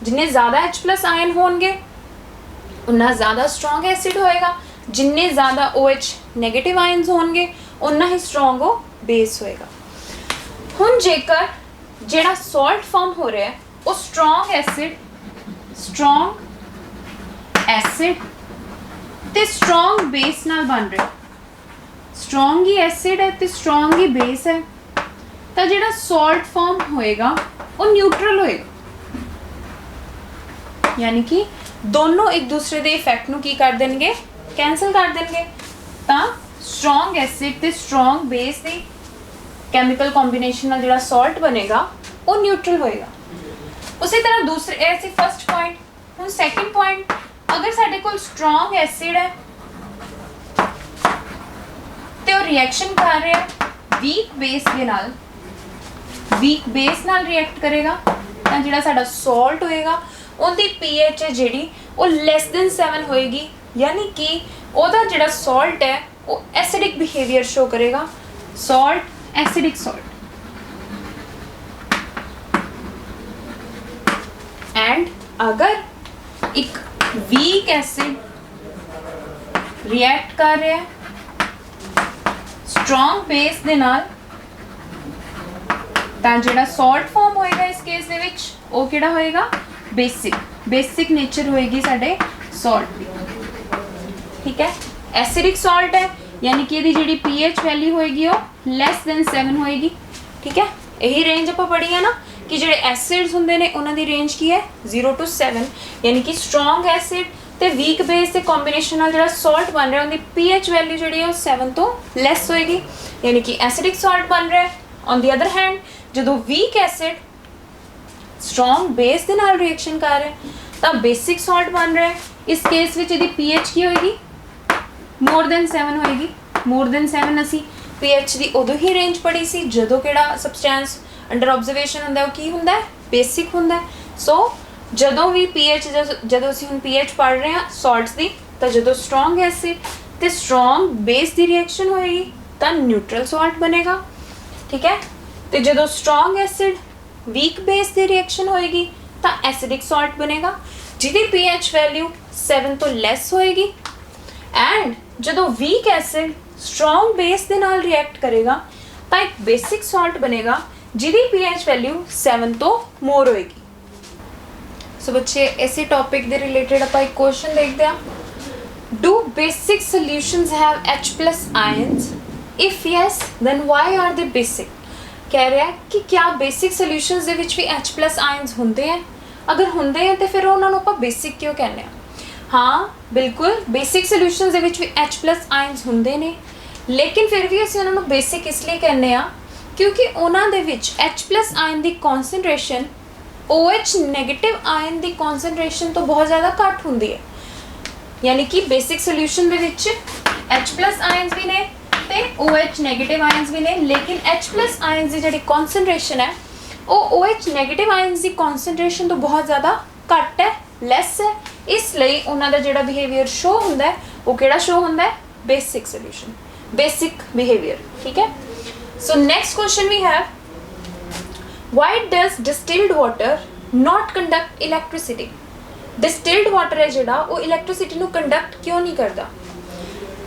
जिन्ने ज़्यादा H+ आयन होंगे उन्ना ज़्यादा स्ट्रॉन्ग एसिड होएगा, जिन्ने ज़्यादा OH नेगेटिव आयन्स होंगे उन्ना ही स्ट्रॉन्ग वो बेस होएगा। हुण जेकर जिहड़ा सॉल्ट फॉर्म हो रहा है वो स्ट्रॉन्ग एसिड ते स्ट्रॉन्ग बेस नाल बन रहा है। स्ट्रॉन्ग ही एसिड है ते स्ट्रॉन्ग ही बेस है, तो जिहड़ा सॉल्ट फॉर्म होएगा वो न्यूट्रल होएगा, यानी कि दोनों एक दूसरे के इफेक्ट नूं की कर देंगे, कैंसल कर देंगे। तो स्ट्रॉन्ग एसिड ते स्ट्रॉन्ग बेस की कैमिकल कॉम्बीनेशन नाल जिहड़ा सॉल्ट बनेगा वो न्यूट्रल होएगा। उसी तरह दूसरे ऐसे फर्स्ट पॉइंट। हुण सैकेंड पॉइंट, अगर साडे कोल स्ट्रॉन्ग एसिड है तो रिएक्शन कर रहा है वीक बेस के नाल, वीक बेस नाल रिएक्ट करेगा तो जिहड़ा साडा सॉल्ट होएगा उहदी pH है जिहड़ी वो लैस देन 7 होएगी, यानी कि उहदा जिहड़ा सॉल्ट है वो एसिडिक बिहेवियर शो करेगा। सॉल्ट एसिडिक सॉल्ट एंड अगर एक वीक एसिड रिएक्ट कर रहा है स्ट्रॉन्ग बेस दे नाल तां जिहड़ा सॉल्ट फॉर्म होएगा इस केस दे विच वो किहड़ा होएगा बेसिक नेचर होएगी साडे सॉल्ट दी, ठीक है। एसिडिक सॉल्ट है यानी कि इहदी जिहड़ी pH वैल्यू होएगी वो लैस देन 7 होएगी, ठीक है। यही रेंज आपां पढ़ी है ना कि जो एसिड्स होंगे ने उन्हों की रेंज की है 0 to 7, यानी कि स्ट्रॉन्ग एसिड तो वीक बेस के कॉम्बीनेशन जो सॉल्ट बन रहा है उनकी pH वैल्यू जी 7 तो लैस होएगी, यानी कि एसिडिक सॉल्ट बन रहा है। ऑन दी अदर हैंड जो वीक एसिड स्ट्रॉन्ग बेस के नाल रिएक्शन कर रहा है तो बेसिक सॉल्ट बन रहा है। इस केस में यदि pH की होएगी मोर देन 7 होएगी। मोर देन 7 असी pH की उदों ही रेंज पढ़ी सी जो किहड़ा सबसटेंस अंडर ऑब्जर्वेशन होंदा वो की होंदा है बेसिक होंदा है। सो जदों भी pH जदों असीं हुण pH पढ़ रहे हैं सॉल्ट्स की तो जो स्ट्रॉन्ग एसिड तो स्ट्रॉन्ग बेस की रिएक्शन होएगी तो न्यूट्रल सॉल्ट बनेगा, ठीक है। तो जो स्ट्रॉन्ग एसिड वीक बेस की रिएक्शन होएगी तो एसिडिक सॉल्ट बनेगा जिहदी pH वैल्यू 7 तो लैस होएगी। एंड जो वीक एसिड स्ट्रॉन्ग बेस के नाल रिएक्ट करेगा तो एक बेसिक सॉल्ट बनेगा जिहदी pH वैल्यू 7 तो मोर होएगी। सो बच्चे इसी टॉपिक के रिलेटेड आप एक क्वेश्चन देखते हैं। Do basic solutions have H+ ions? If yes then why are they basic? कह रहा है कि क्या बेसिक सॉल्यूशंस दे विच भी H+ आयंस होंदे हैं? अगर होंदे हैं तो फिर उन्होंने आप बेसिक क्यों कहने? हाँ बिल्कुल बेसिक सॉल्यूशंस दे विच भी H+ आयंस होंदे ने, लेकिन फिर भी असीं उन्होंने बेसिक इसलिए कहने क्योंकि ਉਹਨਾਂ ਦੇ ਵਿੱਚ H+ ਆਇਨ ਦੀ ਕਨਸੈਂਟ੍ਰੇਸ਼ਨ OH ਨੈਗੇਟਿਵ ਆਇਨ ਦੀ ਕਨਸੈਂਟ੍ਰੇਸ਼ਨ ਤੋਂ ਬਹੁਤ ਜ਼ਿਆਦਾ ਘੱਟ ਹੁੰਦੀ ਹੈ। ਯਾਨੀ ਕਿ ਬੇਸਿਕ ਸੋਲੂਸ਼ਨ ਦੇ ਵਿੱਚ H+ ਆਇਨਸ ਵੀ ਨੇ ਤੇ OH ਨੈਗੇਟਿਵ ਆਇਨਸ ਵੀ ਨੇ, ਲੇਕਿਨ H+ ਆਇਨਸ ਦੀ ਜਿਹੜੀ ਕਨਸੈਂਟ੍ਰੇਸ਼ਨ ਹੈ ਉਹ OH ਨੈਗੇਟਿਵ ਆਇਨਸ ਦੀ ਕਨਸੈਂਟ੍ਰੇਸ਼ਨ ਤੋਂ ਬਹੁਤ ਜ਼ਿਆਦਾ ਘੱਟ ਹੈ, ਲੈਸ ਹੈ। ਇਸ ਲਈ ਉਹਨਾਂ ਦਾ ਜਿਹੜਾ ਬਿਹੇਵੀਅਰ ਸ਼ੋ ਹੁੰਦਾ ਹੈ ਉਹ ਕਿਹੜਾ ਸ਼ੋ ਹੁੰਦਾ ਹੈ? Basic solution, basic behaviour. ਠੀਕ ਹੈ। ਸੋ ਨੈਕਸਟ ਕੁਐਸਚਨ ਵੀ ਹੈ, why does distilled water not conduct electricity? distilled water ਹੈ ਜਿਹੜਾ ਉਹ ਇਲੈਕਟ੍ਰਿਸਿਟੀ ਨੂੰ ਕੰਡਕਟ ਕਿਉਂ ਨਹੀਂ ਕਰਦਾ?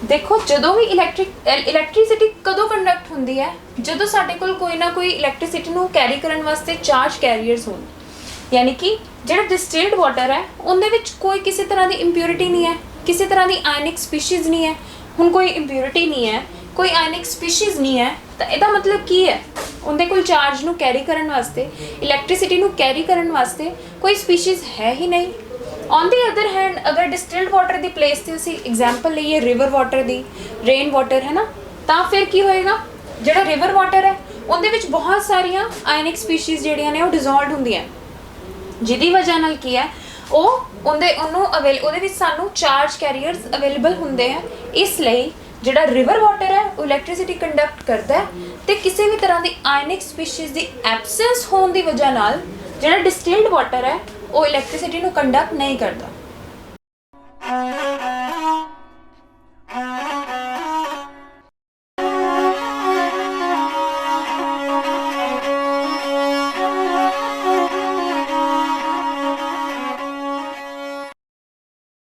ਦੇਖੋ, ਜਦੋਂ ਵੀ ਇਲੈਕਟ੍ਰਿਸਿਟੀ ਕਦੋਂ ਕੰਡਕਟ ਹੁੰਦੀ ਹੈ? ਜਦੋਂ ਸਾਡੇ ਕੋਲ ਕੋਈ ਨਾ ਕੋਈ ਇਲੈਕਟ੍ਰਿਸਿਟੀ ਨੂੰ ਕੈਰੀ ਕਰਨ ਵਾਸਤੇ ਚਾਰਜ ਕੈਰੀਅਰਸ ਹੋਣ। ਯਾਨੀ ਕਿ ਜਿਹੜਾ ਡਿਸਟਿਲਡ ਵਾਟਰ ਹੈ ਉਹਦੇ ਵਿੱਚ ਕੋਈ ਕਿਸੇ ਤਰ੍ਹਾਂ ਦੀ ਇੰਪਿਉਰਿਟੀ ਨਹੀਂ ਹੈ, ਕਿਸੇ ਤਰ੍ਹਾਂ ਦੀ ਆਇਨਿਕ ਸਪੀਸ਼ੀਜ਼ ਨਹੀਂ ਹੈ। ਹੁਣ ਕੋਈ ਇੰਪਿਉਰਿਟੀ ਨਹੀਂ ਹੈ, ਕੋਈ ਆਇਨਿਕ ਸਪੀਸ਼ੀਜ਼ ਨਹੀਂ ਹੈ, ਤਾਂ ਇਹਦਾ ਮਤਲਬ ਕੀ ਹੈ? ਉਹਦੇ ਕੋਲ ਚਾਰਜ ਨੂੰ ਕੈਰੀ ਕਰਨ ਵਾਸਤੇ, ਇਲੈਕਟ੍ਰਿਸਿਟੀ ਨੂੰ ਕੈਰੀ ਕਰਨ ਵਾਸਤੇ ਕੋਈ ਸਪੀਸ਼ੀਜ਼ ਹੈ ਹੀ ਨਹੀਂ। ਔਨ ਦੀ ਅਦਰ ਹੈਂਡ, ਅਗਰ ਡਿਸਟਿਲਡ ਵਾਟਰ ਦੀ ਪਲੇਸ 'ਤੇ ਅਸੀਂ ਐਗਜ਼ਾਮਪਲ ਲਈਏ ਰਿਵਰ ਵਾਟਰ ਦੀ, ਰੇਨ ਵਾਟਰ ਹੈ ਨਾ, ਤਾਂ ਫਿਰ ਕੀ ਹੋਏਗਾ? ਜਿਹੜਾ ਰਿਵਰ ਵਾਟਰ ਹੈ ਉਹਦੇ ਵਿੱਚ ਬਹੁਤ ਸਾਰੀਆਂ ਆਇਨਿਕ ਸਪੀਸ਼ੀਜ਼ ਜਿਹੜੀਆਂ ਨੇ ਉਹ ਡਿਜ਼ੋਲਵਡ ਹੁੰਦੀਆਂ, ਜਿਹਦੀ ਵਜ੍ਹਾ ਨਾਲ ਕੀ ਹੈ ਉਹਦੇ ਵਿੱਚ ਸਾਨੂੰ ਚਾਰਜ ਕੈਰੀਅਰਸ ਅਵੇਲੇਬਲ ਹੁੰਦੇ ਆ। ਇਸ ਲਈ ਜਿਹੜਾ ਰਿਵਰ ਵਾਟਰ ਹੈ ਉਹ ਇਲੈਕਟ੍ਰਿਸਿਟੀ ਕੰਡਕਟ ਕਰਦਾ ਹੈ, ਤੇ ਕਿਸੇ ਵੀ ਤਰ੍ਹਾਂ ਦੀ ਆਇਨਿਕ ਸਪੀਸ਼ੀਜ਼ ਦੀ ਐਬਸੈਂਸ ਹੋਣ ਦੀ ਵਜ੍ਹਾ ਨਾਲ ਜਿਹੜਾ ਡਿਸਟਿਲਡ ਵਾਟਰ ਹੈ ਉਹ ਇਲੈਕਟ੍ਰਿਸਿਟੀ ਨੂੰ ਕੰਡਕਟ ਨਹੀਂ ਕਰਦਾ।